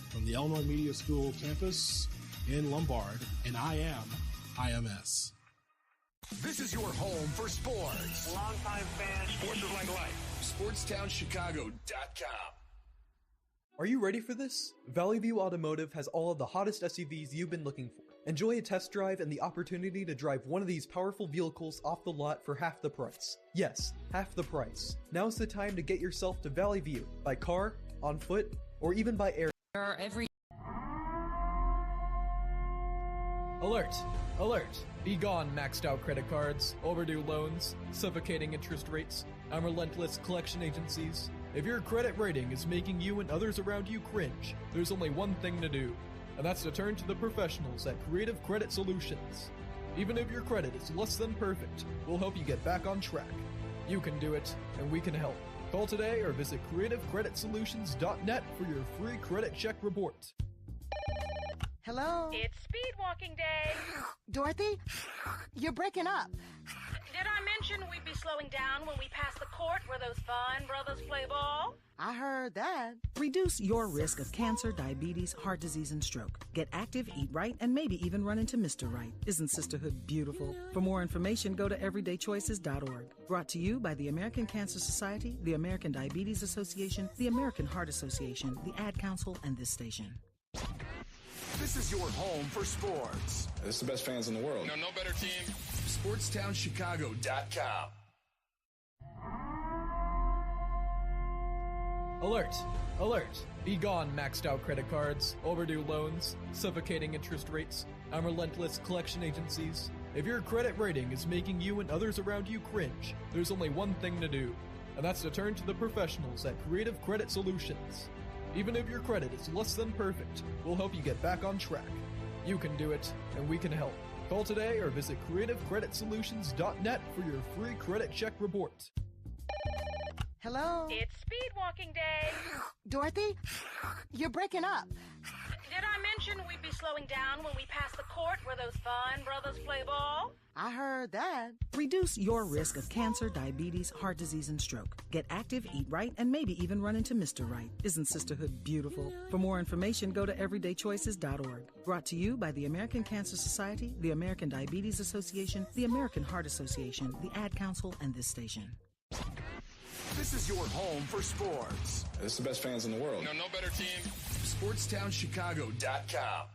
from the Illinois Media School campus in Lombard, and I am IMS. This is your home for sports. Longtime fan, sports is like life. SportsTownChicago.com. Are you ready for this? Valley View Automotive has all of the hottest SUVs you've been looking for. Enjoy a test drive and the opportunity to drive one of these powerful vehicles off the lot for half the price. Yes, half the price. Now's the time to get yourself to Valley View by car, on foot, or even by air. There are every Alert! Alert! Be gone, maxed out credit cards, overdue loans, suffocating interest rates, and relentless collection agencies. If your credit rating is making you and others around you cringe, there's only one thing to do, and that's to turn to the professionals at Creative Credit Solutions. Even if your credit is less than perfect, we'll help you get back on track. You can do it, and we can help. Call today or visit creativecreditsolutions.net for your free credit check report. Hello? It's speed walking day. Dorothy? You're breaking up. Did I mention we'd be slowing down when we pass the court where those fine brothers play ball? I heard that. Reduce your risk of cancer, diabetes, heart disease, and stroke. Get active, eat right, and maybe even run into Mr. Right. Isn't sisterhood beautiful? For more information, go to everydaychoices.org. Brought to you by the American Cancer Society, the American Diabetes Association, the American Heart Association, the Ad Council, and this station. This is your home for sports. This is the best fans in the world. No better team. SportsTownChicago.com. Alert! Alert! Be gone, maxed out credit cards, overdue loans, suffocating interest rates, and relentless collection agencies. If your credit rating is making you and others around you cringe, there's only one thing to do, and that's to turn to the professionals at Creative Credit Solutions. Even if your credit is less than perfect, we'll help you get back on track. You can do it, and we can help. Call today or visit creativecreditsolutions.net for your free credit check report. Hello? It's speed walking day. Dorothy? You're breaking up. Did I mention we'd be slowing down when we pass the court where those fine brothers play ball? I heard that. Reduce your risk of cancer, diabetes, heart disease, and stroke. Get active, eat right, and maybe even run into Mr. Right. Isn't sisterhood beautiful? For more information, go to everydaychoices.org. Brought to you by the American Cancer Society, the American Diabetes Association, the American Heart Association, the Ad Council, and this station. This is your home for sports. It's the best fans in the world. No better team. SportsTownChicago.com.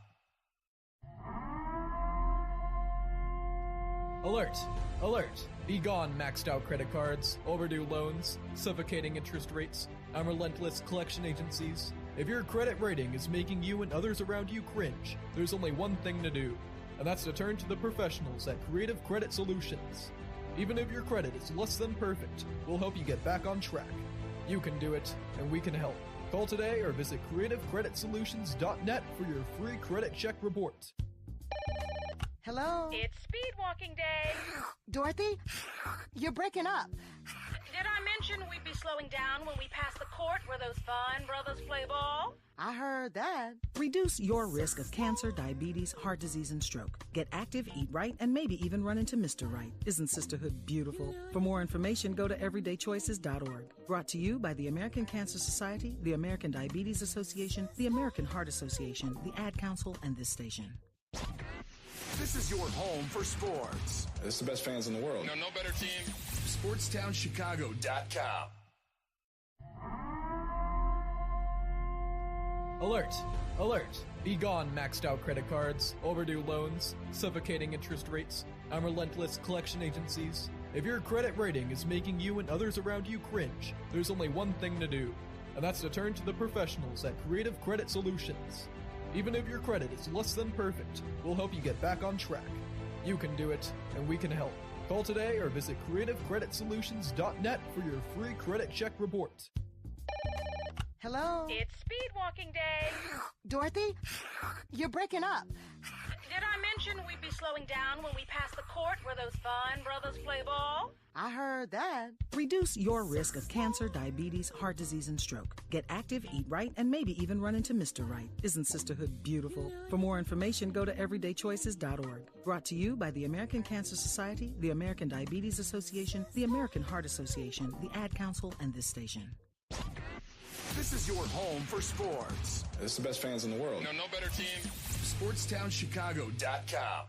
Alert! Alert! Be gone, maxed out credit cards, overdue loans, suffocating interest rates, and relentless collection agencies. If your credit rating is making you and others around you cringe, there's only one thing to do, and that's to turn to the professionals at Creative Credit Solutions. Even if your credit is less than perfect, we'll help you get back on track. You can do it, and we can help. Call today or visit creativecreditsolutions.net for your free credit check report. Hello? It's speed walking day. Dorothy? You're breaking up. Did I mention we'd be slowing down when we pass the court where those fine brothers play ball? I heard that. Reduce your risk of cancer, diabetes, heart disease, and stroke. Get active, eat right, and maybe even run into Mr. Right. Isn't sisterhood beautiful? For more information, go to everydaychoices.org. Brought to you by the American Cancer Society, the American Diabetes Association, the American Heart Association, the Ad Council, and this station. This is your home for sports. It's the best fans in the world. No better team. SportsTownChicago.com. Alert! Alert! Be gone, maxed out credit cards, overdue loans, suffocating interest rates, and relentless collection agencies. If your credit rating is making you and others around you cringe, there's only one thing to do, and that's to turn to the professionals at Creative Credit Solutions. Even if your credit is less than perfect, we'll help you get back on track. You can do it, and we can help. Call today or visit creativecreditsolutions.net for your free credit check report. Hello? It's speed walking day. Dorothy? You're breaking up. Did I mention we'd be slowing down when we pass the court where those fine brothers play ball? I heard that. Reduce your risk of cancer, diabetes, heart disease, and stroke. Get active, eat right, and maybe even run into Mr. Right. Isn't sisterhood beautiful? For more information, go to everydaychoices.org. Brought to you by the American Cancer Society, the American Diabetes Association, the American Heart Association, the Ad Council, and this station. This is your home for sports. It's the best fans in the world. No better team. SportsTownChicago.com.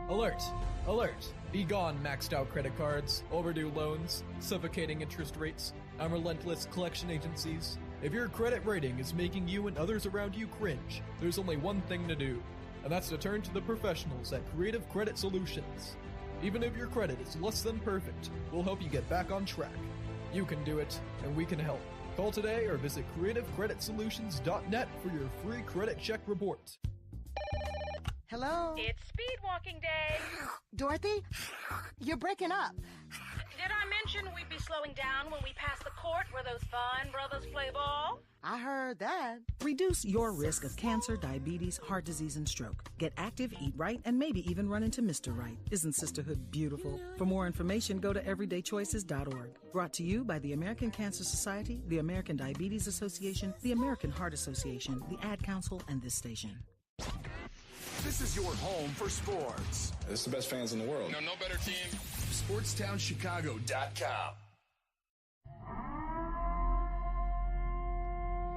Alert! Alert! Be gone, maxed out credit cards, overdue loans, suffocating interest rates, and relentless collection agencies. If your credit rating is making you and others around you cringe, there's only one thing to do, and that's to turn to the professionals at Creative Credit Solutions. Even if your credit is less than perfect, we'll help you get back on track. You can do it, and we can help. Call today or visit creativecreditsolutions.net for your free credit check report. Hello? It's speed walking day. Dorothy? You're breaking up. Did I mention we'd be slowing down when we pass the court where those fine brothers play ball? I heard that. Reduce your risk of cancer, diabetes, heart disease, and stroke. Get active, eat right, and maybe even run into Mr. Right. Isn't sisterhood beautiful? For more information, go to everydaychoices.org. Brought to you by the American Cancer Society, the American Diabetes Association, the American Heart Association, the Ad Council, and this station. This is your home for sports. It's the best fans in the world. No better team. SportsTownChicago.com.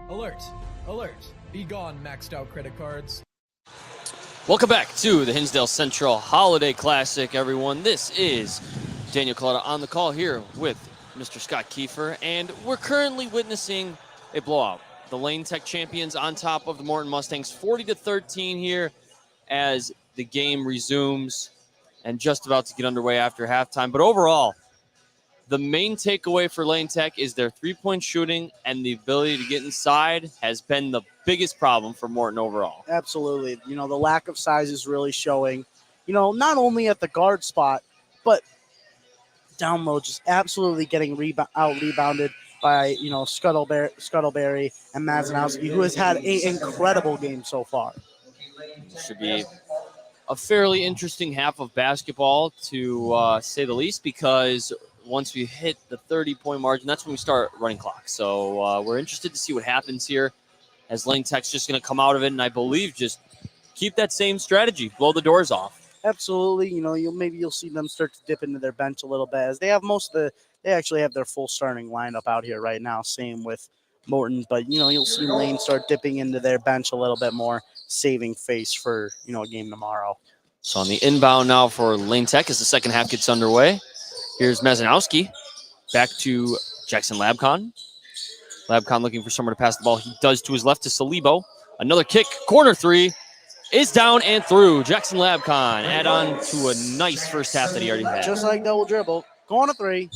Alert! Alert! Be gone, maxed out credit cards. Welcome back to the Hinsdale Central Holiday Classic, everyone. This is Daniel Coletta on the call here with Mr. Scott Kiefer, and we're currently witnessing a blowout. The Lane Tech champions on top of the Morton Mustangs, 40-13 here as the game resumes and just about to get underway after halftime. But overall, the main takeaway for Lane Tech is their three-point shooting, and the ability to get inside has been the biggest problem for Morton overall. Absolutely. You know, the lack of size is really showing, you know, not only at the guard spot, but down low, just absolutely getting out-rebounded by, you know, Scuttleberry and Mazanowski, who has had an incredible game so far. Should be a fairly interesting half of basketball, to say the least, because once we hit the 30-point margin, that's when we start running clock. So we're interested to see what happens here, as Lane Tech's just going to come out of it, and I believe just keep that same strategy, blow the doors off. Absolutely. You'll see them start to dip into their bench a little bit, as they have they actually have their full starting lineup out here right now. Same with Morton, but you'll see Lane start dipping into their bench a little bit more, saving face for a game tomorrow. So on the inbound now for Lane Tech as the second half gets underway. Here's Mazanowski back to Jackson Labcon. Labcon looking for somewhere to pass the ball. He does to his left to Salibo. Another kick, corner three is down and through. Jackson Labcon add on to a nice first half that he already had. Just like double dribble, going to three.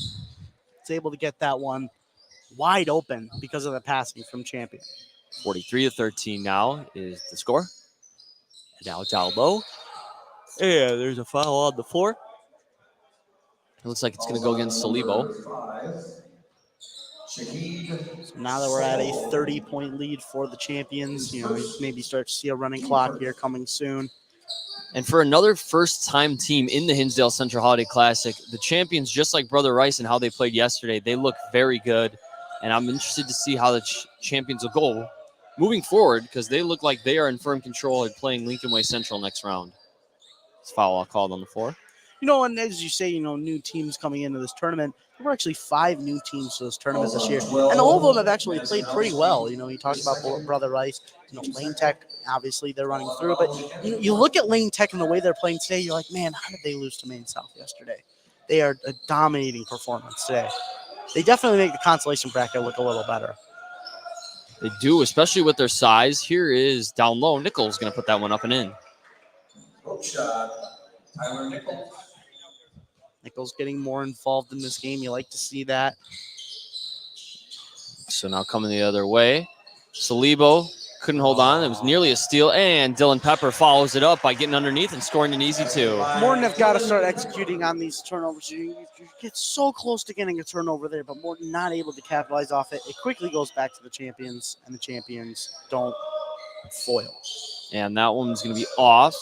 It's able to get that one wide open because of the passing from Champion. 43-13 now is the score. Now down low. Yeah, there's a foul on the floor. It looks like it's going to go against Salibo. So now that we're at a 30-point lead for the Champions, maybe start to see a running clock here coming soon. And for another first-time team in the Hinsdale Central Holiday Classic, the Champions, just like Brother Rice and how they played yesterday, they look very good. And I'm interested to see how the Champions will go moving forward, because they look like they are in firm control at playing Lincoln Way Central next round. It's foul called on the floor. And as you say, new teams coming into this tournament. There were actually 5 new teams to this tournament this year. And all of them have actually played pretty well. You talked about Brother Rice, Lane Tech, obviously they're running through. But you look at Lane Tech and the way they're playing today, you're like, man, how did they lose to Maine South yesterday? They are a dominating performance today. They definitely make the consolation bracket look a little better. They do, especially with their size. Here is down low. Nichols going to put that one up and in. Tyler Nichols. Nichols getting more involved in this game. You like to see that. So now coming the other way. Salibo couldn't hold on. It was nearly a steal. And Dylan Pepper follows it up by getting underneath and scoring an easy 2. Morton have got to start executing on these turnovers. You get so close to getting a turnover there, but Morton not able to capitalize off it. It quickly goes back to the Champions, and the Champions don't foil. And that one's going to be off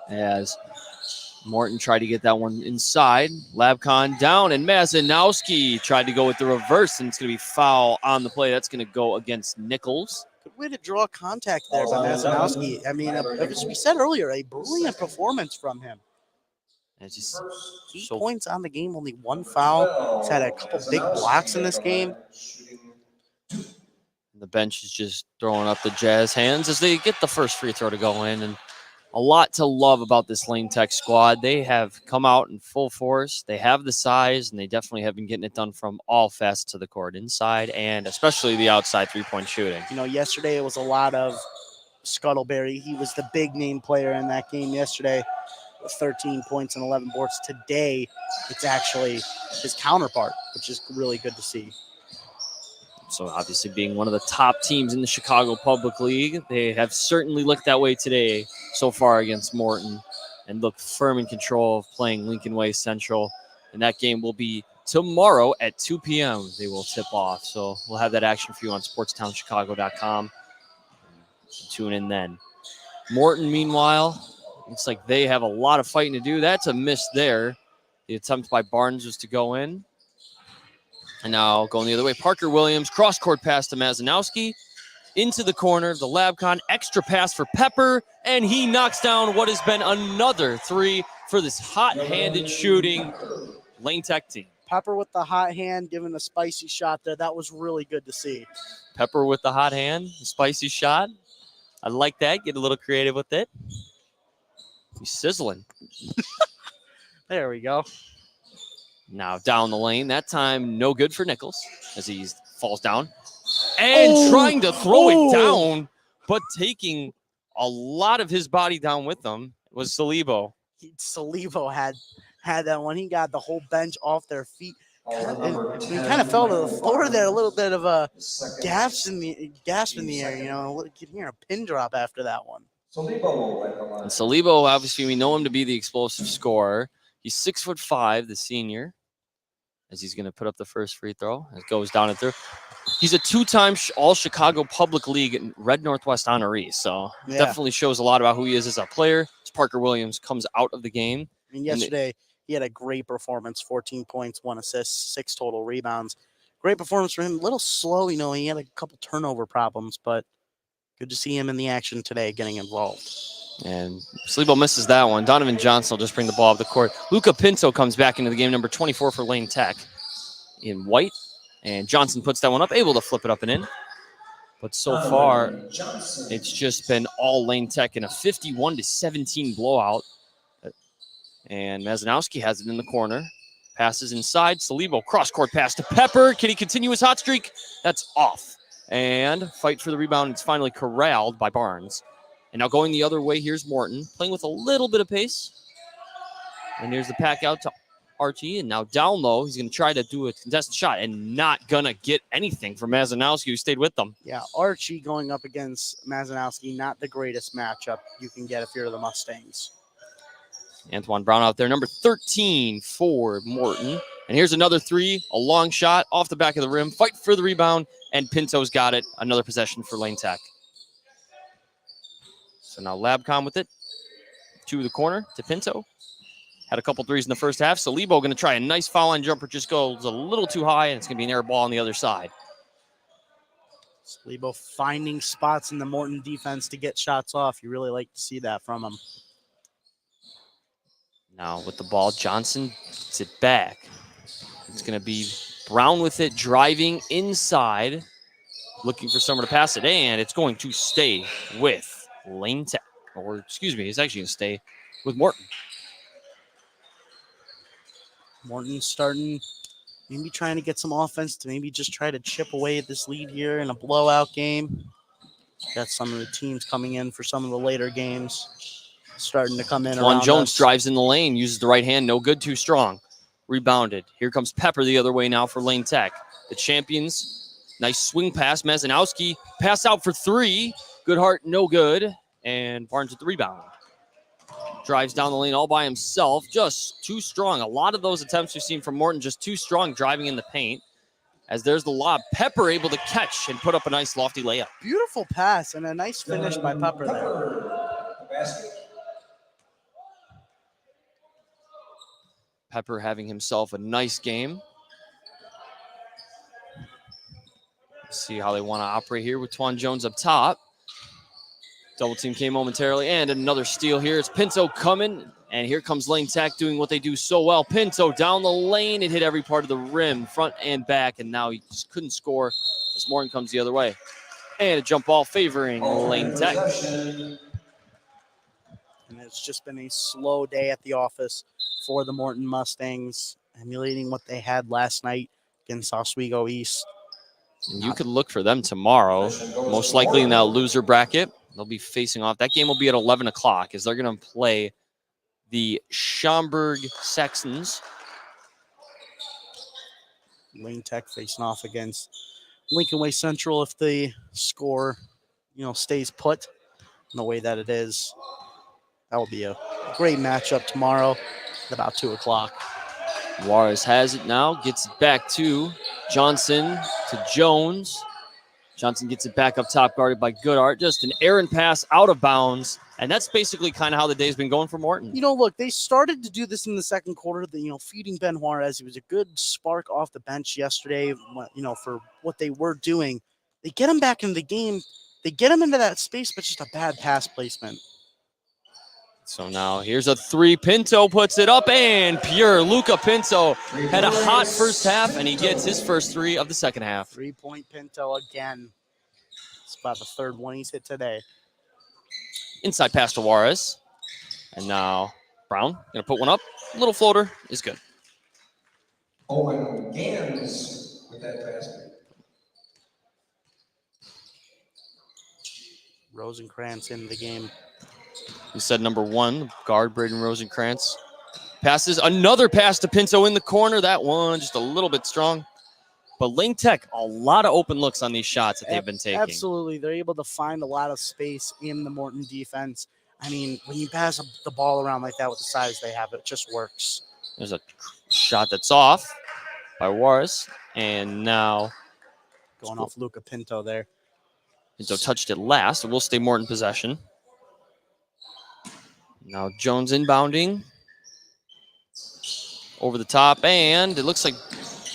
as Morton tried to get that one inside. Labcon down, and Mazanowski tried to go with the reverse, and it's going to be foul on the play. That's going to go against Nichols. Good way to draw contact there by Mazanowski. I mean, as we said earlier, a brilliant performance from him. It's just 8 points on the game, only 1 foul. He's had a couple big blocks in this game. The bench is just throwing up the Jazz hands as they get the first free throw to go in, and a lot to love about this Lane Tech squad. They have come out in full force. They have the size, and they definitely have been getting it done from all facets of the court, inside and especially the outside three-point shooting. Yesterday it was a lot of Scuttleberry. He was the big-name player in that game yesterday with 13 points and 11 boards. Today, it's actually his counterpart, which is really good to see. So obviously being one of the top teams in the Chicago Public League, they have certainly looked that way today so far against Morton and look firm in control of playing Lincoln Way Central. And that game will be tomorrow at 2 p.m. They will tip off. So we'll have that action for you on sportstownchicago.com. Tune in then. Morton, meanwhile, looks like they have a lot of fighting to do. That's a miss there. The attempt by Barnes was to go in. And now going the other way, Parker Williams, cross-court pass to Mazanowski, into the corner, the Labcon, extra pass for Pepper, and he knocks down what has been another 3 for this hot-handed shooting Lane Tech team. Pepper with the hot hand, giving a spicy shot there. That was really good to see. Pepper with the hot hand, the spicy shot. I like that. Get a little creative with it. He's sizzling. There we go. Now down the lane. That time no good for Nichols as he falls down. And trying to throw it down, but taking a lot of his body down with him was Salibo. Salibo had that one. He got the whole bench off their feet. And he kind of fell to the floor there, a little bit of a gasp in the air. You can hear a pin drop after that one. And Salibo, obviously, we know him to be the explosive scorer. He's 6'5", the senior, as he's going to put up the first free throw. It goes down and through. He's a two-time All-Chicago Public League Red Northwest honoree, so definitely shows a lot about who he is as a player. As Parker Williams comes out of the game. I mean, yesterday he had a great performance, 14 points, 1 assist, 6 total rebounds. Great performance for him. A little slow, he had a couple turnover problems, but good to see him in the action today getting involved. And Slebo misses that one. Donovan Johnson will just bring the ball up the court. Luca Pinto comes back into the game, number 24 for Lane Tech in white. And Johnson puts that one up, able to flip it up and in. But so far, it's just been all Lane Tech in a 51-17 blowout. And Mazanowski has it in the corner. Passes inside. Slebo cross-court pass to Pepper. Can he continue his hot streak? That's off. And fight for the rebound. It's finally corralled by Barnes. And now going the other way, here's Morton, playing with a little bit of pace. And here's the pack out to Archie. And now down low, he's going to try to do a contested shot and not going to get anything from Mazanowski, who stayed with them. Yeah, Archie going up against Mazanowski, not the greatest matchup you can get if you're the Mustangs. Antoine Brown out there, number 13 for Morton. And here's another three, a long shot off the back of the rim. Fight for the rebound, and Pinto's got it. Another possession for Lane Tech. So now Labcom with it. To the corner to Pinto. Had a couple threes in the first half. Slebo going to try a nice foul line jumper. Just goes a little too high, and it's going to be an air ball on the other side. Slebo finding spots in the Morton defense to get shots off. You really like to see that from him. Now with the ball, Johnson gets it back. It's going to be Brown with it, driving inside, looking for someone to pass it, and it's going to stay with Lane Tech. Or, excuse me, it's actually going to stay with Morton. Morton starting, maybe trying to get some offense to maybe just try to chip away at this lead here in a blowout game. Got some of the teams coming in for some of the later games. Starting to come in Juan around Jones us. drives in the lane, uses the right hand, no good, too strong. Rebounded. Here comes Pepper the other way now for Lane Tech. The champions, nice swing pass. Mazanowski, pass out for three. Goodhart, no good. And Barnes with the rebound. Drives down the lane all by himself, just too strong. A lot of those attempts we've seen from Morton, just too strong driving in the paint. As there's the lob, Pepper able to catch and put up a nice lofty layup. Beautiful pass and a nice finish by Pepper there. Pepper having himself a nice game. Let's see how they want to operate here with Twan Jones up top. Double team came momentarily, and another steal here. It's Pinto coming, and here comes Lane Tech doing what they do so well. Pinto down the lane. It hit every part of the rim, front and back, and now he just couldn't score as Morton comes the other way. And a jump ball favoring Lane Tech. And it's just been a slow day at the office for the Morton Mustangs, emulating what they had last night against Oswego East. And you could look for them tomorrow, most likely in that loser bracket. They'll be facing off. That game will be at 11 o'clock as they're going to play the Schaumburg Saxons. Lane Tech facing off against Lincoln Way Central if the score, stays put in the way that it is. That will be a great matchup tomorrow at about 2 o'clock. Juarez has it now, gets it back to Johnson, to Jones. Johnson gets it back up top, guarded by Goodhart. Just an errant pass out of bounds. And that's basically kind of how the day's been going for Morton. Look, they started to do this in the second quarter, feeding Ben Juarez. He was a good spark off the bench yesterday, for what they were doing. They get him back into the game. They get him into that space, but just a bad pass placement. So now here's a three. Pinto puts it up, and pure Luca Pinto had a hot first half, and he gets his first three of the second half. 3-point Pinto again. It's about the third one he's hit today. Inside pass to Juarez. And now Brown going to put one up. Little floater is good. Owen Gans with that pass. Rosenkrantz in the game. We said number one, guard Braden Rosenkrantz. Passes another pass to Pinto in the corner. That one just a little bit strong. But Lane Tech, a lot of open looks on these shots that they've been taking. Absolutely. They're able to find a lot of space in the Morton defense. I mean, when you pass the ball around like that with the size they have, it just works. There's a shot that's off by Juarez. And now Going off Luca Pinto there. Pinto touched it last, so we'll stay Morton possession. Now Jones inbounding. Over the top, and it looks like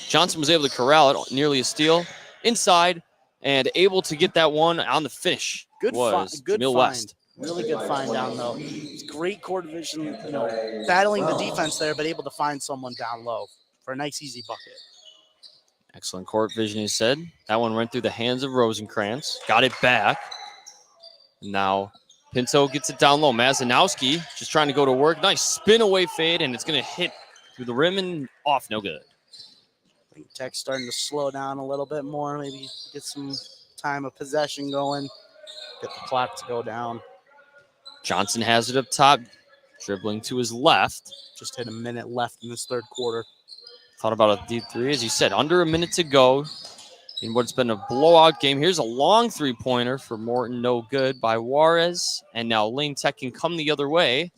Johnson was able to corral it, nearly a steal. Inside, and able to get that one on the finish. Good Jamil find. West. Really good find down low. It's great court vision, battling the defense there, but able to find someone down low for a nice, easy bucket. Excellent court vision, he said. That one went through the hands of Rosenkrantz. Got it back. Now Pinto gets it down low. Mazanowski just trying to go to work. Nice spin away fade, and it's going to hit through the rim and off. No good. I think Tech's starting to slow down a little bit more. Maybe get some time of possession going. Get the clock to go down. Johnson has it up top, dribbling to his left. Just hit a minute left in this third quarter. Thought about a deep three. As you said, under a minute to go in what's been a blowout game. Here's a long three-pointer for Morton. No good by Juarez. And now Lane Tech can come the other way.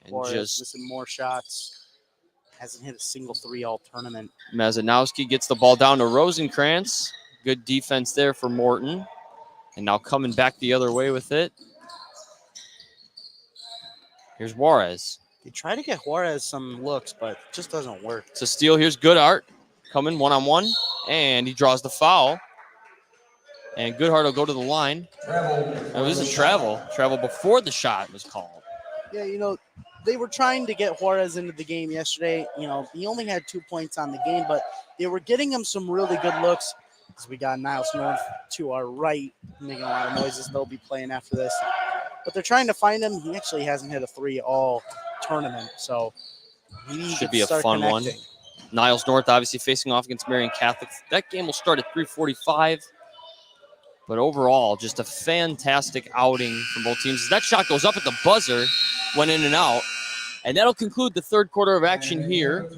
And Juarez just missing more shots. Hasn't hit a single three all tournament. Mazanowski gets the ball down to Rosenkrantz. Good defense there for Morton. And now coming back the other way with it. Here's Juarez. They try to get Juarez some looks, but it just doesn't work. It's a steal. Here's Goodhart coming one-on-one, and he draws the foul. And Goodhart will go to the line. Oh, this is travel. Travel before the shot was called. Yeah, they were trying to get Juarez into the game yesterday. He only had 2 points on the game, but they were getting him some really good looks. As we got Niles North to our right, making a lot of noises. They'll be playing after this. But they're trying to find him. He actually hasn't hit a three all tournament, so he should be a fun one. Niles North obviously facing off against Marian Catholic. That game will start at 3:45. But overall, just a fantastic outing from both teams. That shot goes up at the buzzer, went in and out. And that'll conclude the third quarter of action here.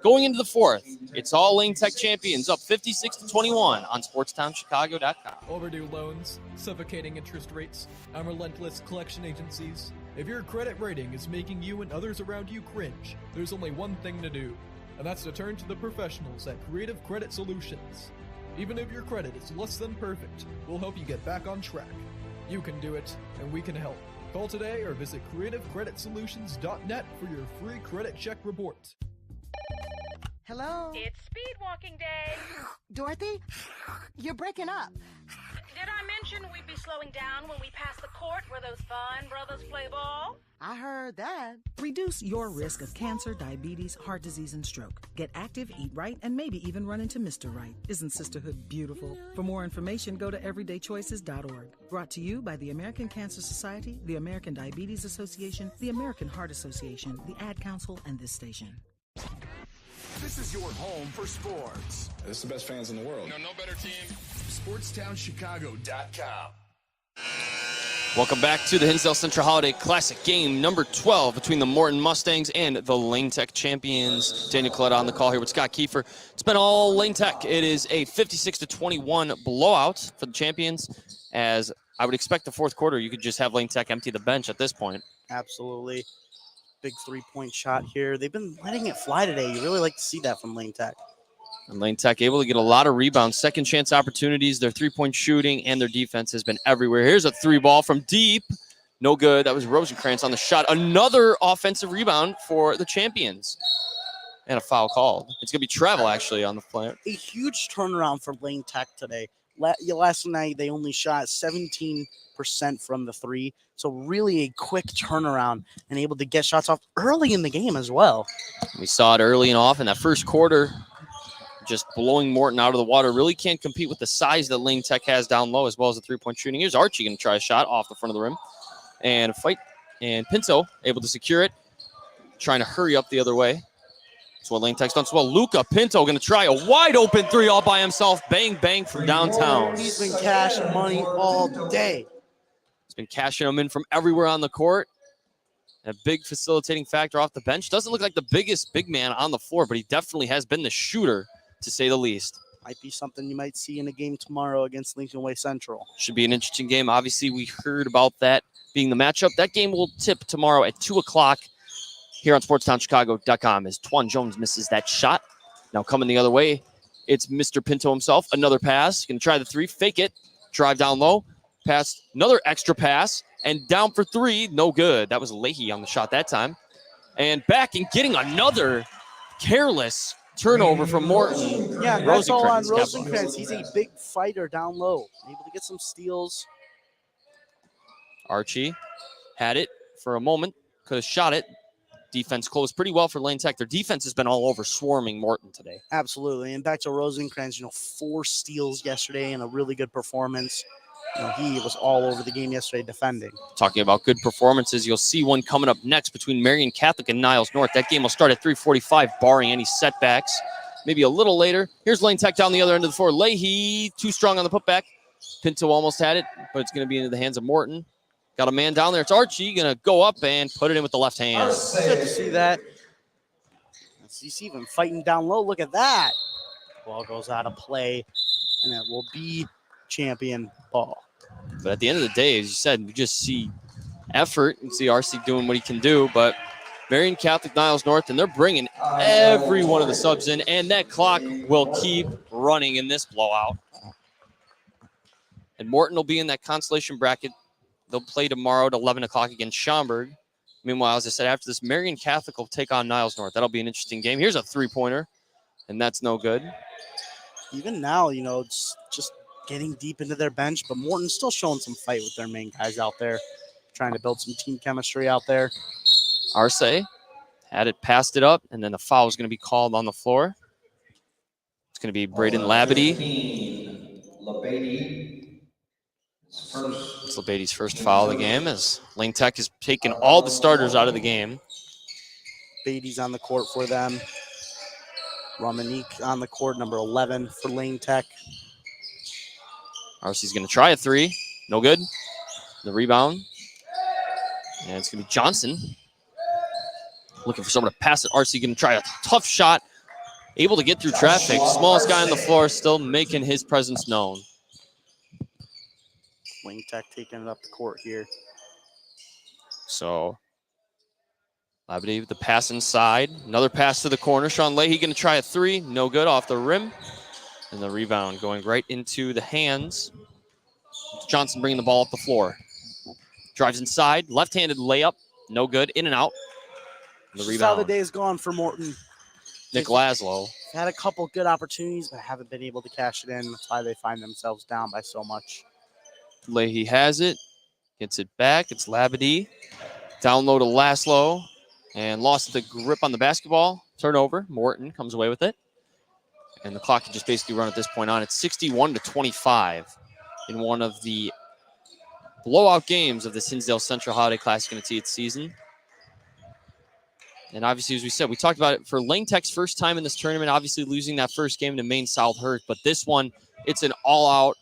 Going into the fourth, it's all Lane Tech champions, up 56-21 on SportsTownChicago.com. Overdue loans, suffocating interest rates, and relentless collection agencies. If your credit rating is making you and others around you cringe, there's only one thing to do, and that's to turn to the professionals at Creative Credit Solutions. Even if your credit is less than perfect, we'll help you get back on track. You can do it, and we can help. Call today or visit CreativeCreditSolutions.net for your free credit check report. Hello? It's speed walking day. Dorothy? You're breaking up. Did I mention we'd be slowing down when we pass the court where those fine brothers play ball? I heard that. Reduce your risk of cancer, diabetes, heart disease, and stroke. Get active, eat right, and maybe even run into Mr. Right. Isn't sisterhood beautiful? For more information, go to everydaychoices.org. Brought to you by the American Cancer Society, the American Diabetes Association, the American Heart Association, the Ad Council, and this station. This is your home for sports. This is the best fans in the world. No better team. SportsTownChicago.com. Welcome back to the Hinsdale Central Holiday Classic, game number 12 between the Morton Mustangs and the Lane Tech champions. Daniel Coletta on the call here with Scott Kiefer. It's been all Lane Tech. It is a 56-21 blowout for the champions. As I would expect the fourth quarter, you could just have Lane Tech empty the bench at this point. Absolutely. Big three-point shot here. They've been letting it fly today. You really like to see that from Lane Tech. And Lane Tech able to get a lot of rebounds, second chance opportunities. Their three-point shooting and their defense has been everywhere. Here's a three ball from deep. No good. That was Rosenkrantz on the shot. Another offensive rebound for the champions. And a foul called. It's going to be travel, actually, on the play. A huge turnaround for Lane Tech today. Last night, they only shot 17% from the three. So really a quick turnaround and able to get shots off early in the game as well. We saw it early and often. That first quarter, just blowing Morton out of the water. Really can't compete with the size that Lane Tech has down low, as well as the three-point shooting. Here's Archie going to try a shot off the front of the rim. And a fight. And Pinto able to secure it. Trying to hurry up the other way. That's what Lane Tech's done so well. Luca Pinto going to try a wide-open three all by himself. Bang, bang from downtown. He's been cashing money all day. He's been cashing them in from everywhere on the court. A big facilitating factor off the bench. Doesn't look like the biggest big man on the floor, but he definitely has been the shooter, to say the least. Might be something you might see in a game tomorrow against Lincoln Way Central. Should be an interesting game. Obviously, we heard about that being the matchup. That game will tip tomorrow at 2 o'clock here on SportsTownChicago.com as Twan Jones misses that shot. Now coming the other way It's Mr. Pinto himself. Another pass. Going to try the three. Fake it. Drive down low. Pass. Another extra pass. And down for three. No good. That was Leahy on the shot that time. And back and getting another careless turnover from Morton. Yeah, that's all on Rosencrantz. He's a big fighter down low. Able to get some steals. Archie had it for a moment. Could have shot it. Defense closed pretty well for Lane Tech. Their defense has been all over swarming Morton today. Absolutely. And back to Rosencrantz, 4 steals yesterday and a really good performance. He was all over the game yesterday defending. Talking about good performances, you'll see one coming up next between Marion Catholic and Niles North. That game will start at 3:45, barring any setbacks. Maybe a little later. Here's Lane Tech down the other end of the floor. Leahy, too strong on the putback. Pinto almost had it, but it's going to be into the hands of Morton. Got a man down there. It's Archie going to go up and put it in with the left hand. Good to see that. He's even fighting down low. Look at that. Ball goes out of play, and it will be champion ball. But at the end of the day, as you said, we just see effort and see RC doing what he can do. But Marion Catholic, Niles North, and they're bringing every one of the subs in, and that clock will keep running in this blowout. And Morton will be in that consolation bracket. They'll play tomorrow at 11 o'clock against Schaumburg. Meanwhile, as I said, after this, Marion Catholic will take on Niles North. That'll be an interesting game. Here's a three-pointer, and that's no good. Even now, it's just getting deep into their bench, but Morton's still showing some fight with their main guys out there, trying to build some team chemistry out there. Arce had it, passed it up, and then the foul is going to be called on the floor. It's going to be Braden Labadie. It's Labadie's first foul of the game as Lane Tech has taken all the starters out of the game. Beatty's on the court for them. Romanique on the court, number 11 for Lane Tech. Arcee's going to try a three. No good. The rebound. And it's going to be Johnson. Looking for someone to pass it. Arcee going to try a tough shot. Able to get through traffic. Smallest guy on the floor, still making his presence known. Lane Tech taking it up the court here. So, Labadie with the pass inside. Another pass to the corner. Sean Leahy going to try a three. No good, off the rim. And the rebound going right into the hands. Johnson bringing the ball up the floor. Drives inside. Left-handed layup. No good. In and out. The Just rebound. how the day is gone for Morton. Nick Laszlo. Had a couple good opportunities, but haven't been able to cash it in. That's why they find themselves down by so much. Leahy has it. Gets it back. It's Labadie. Down low to Laszlo. And lost the grip on the basketball. Turnover. Morton comes away with it. And the clock can just basically run at this point on. It's 61-25 in one of the blowout games of this Hinsdale Central Holiday Classic in its 8th season. And obviously, as we said, we talked about it for Lane Tech's first time in this tournament, obviously losing that first game to Maine South hurt. But this one, it's an all-out,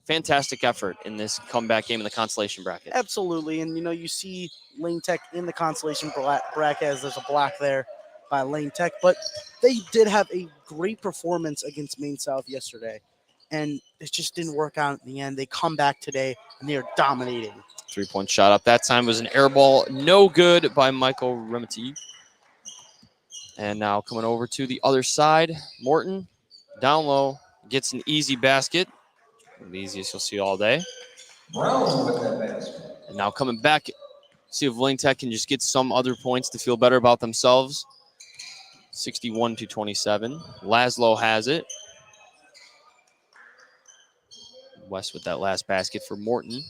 fantastic effort in this comeback game in the consolation bracket. Absolutely. And, you see Lane Tech in the consolation bracket as there's a block there by Lane Tech. But they did have a great performance against Maine South yesterday. And it just didn't work out in the end. They come back today, and they are dominating. Three-point shot up that time was an air ball. No good by Michael Remeti. And now coming over to the other side, Morton down low gets an easy basket. The easiest you'll see all day. Brown with that basket. And now coming back, see if Lane Tech can just get some other points to feel better about themselves. 61-27. Laszlo has it. West with that last basket for Morton.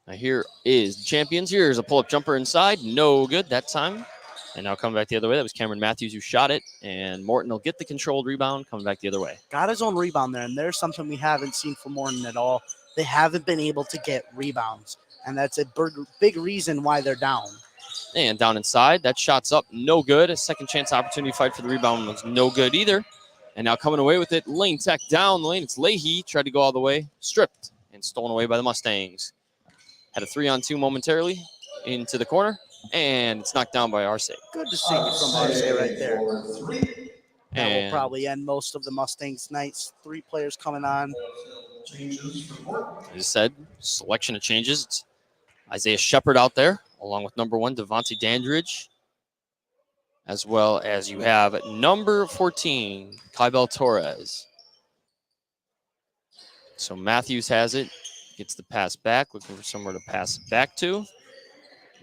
Now here is the champions. Here's a pull-up jumper inside. No good that time. And now coming back the other way, that was Cameron Matthews who shot it. And Morton will get the controlled rebound coming back the other way. Got his own rebound there, and there's something we haven't seen from Morton at all. They haven't been able to get rebounds, and that's a big reason why they're down. And down inside, that shot's up. No good. A second chance opportunity fight for the rebound was no good either. And now coming away with it, Lane Tech down the lane. It's Leahy. Tried to go all the way. Stripped and stolen away by the Mustangs. Had a 3-on-2 momentarily into the corner. And it's knocked down by Arce. Good to see you from Arce right there. That will probably end most of the Mustangs' nights. 3 players coming on. As I said, selection of changes. It's Isaiah Shepard out there, along with number 1, Devontae Dandridge. as well as you have number 14, Kybel Torres. So Matthews has it, gets the pass back, looking for somewhere to pass it back to.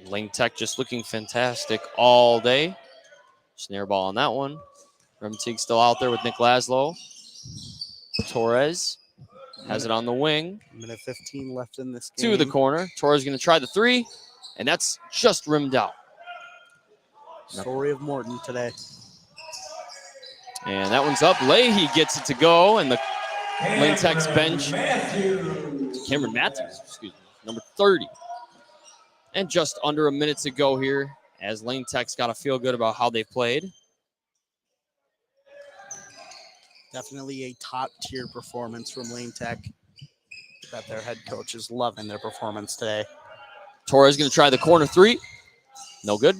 Lane Tech just looking fantastic all day. Snare ball on that one. Remtig still out there with Nick Laszlo. Torres has it on the wing. Minute 15 left in this game. To the corner. Torres going to try the three, and that's just rimmed out. Story of Morton today. And that one's up. Leahy gets it to go, and the Lane Tech's bench. Cameron Matthews, excuse me, number 30. And just under a minute to go here, as Lane Tech's got to feel good about how they played. Definitely a top-tier performance from Lane Tech. That their head coach is loving their performance today. Torres going to try the corner three. No good.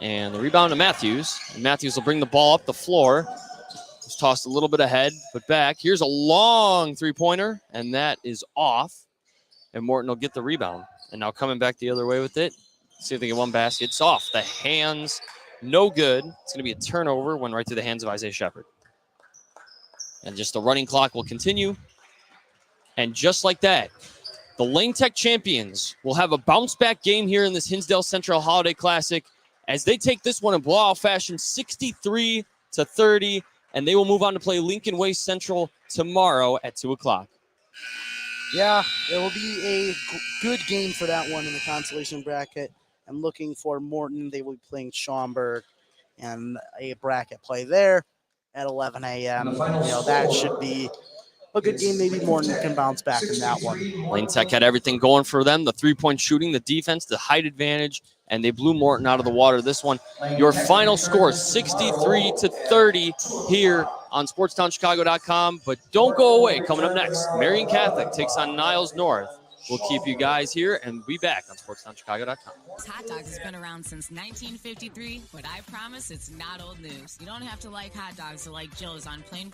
And the rebound to Matthews. And Matthews will bring the ball up the floor. It's tossed a little bit ahead, but back. Here's a long three-pointer, and that is off. And Morton will get the rebound. And now coming back the other way with it. See if they get one basket. It's off the hands. No good. It's going to be a turnover. Went right to the hands of Isaiah Shepard. And just the running clock will continue. And just like that, the Lane Tech champions will have a bounce-back game here in this Hinsdale Central Holiday Classic as they take this one in blowout fashion, 63-30, and they will move on to play Lincoln Way Central tomorrow at 2 o'clock. Yeah, it will be a good game for that one in the consolation bracket. I'm looking for Morton. They will be playing Schaumburg, and a bracket play there at 11 a.m. That should be a good game. Maybe Morton can bounce back in that one. Lane Tech had everything going for them, the three-point shooting, the defense, the height advantage, and they blew Morton out of the water. This one, your final score, 63-30 here on SportsTownChicago.com. But don't go away. Coming up next, Marion Catholic takes on Niles North. We'll keep you guys here and be back on SportsTownChicago.com. Hot dogs has been around since 1953, but I promise it's not old news. You don't have to like hot dogs to like Joe's on Plainfield.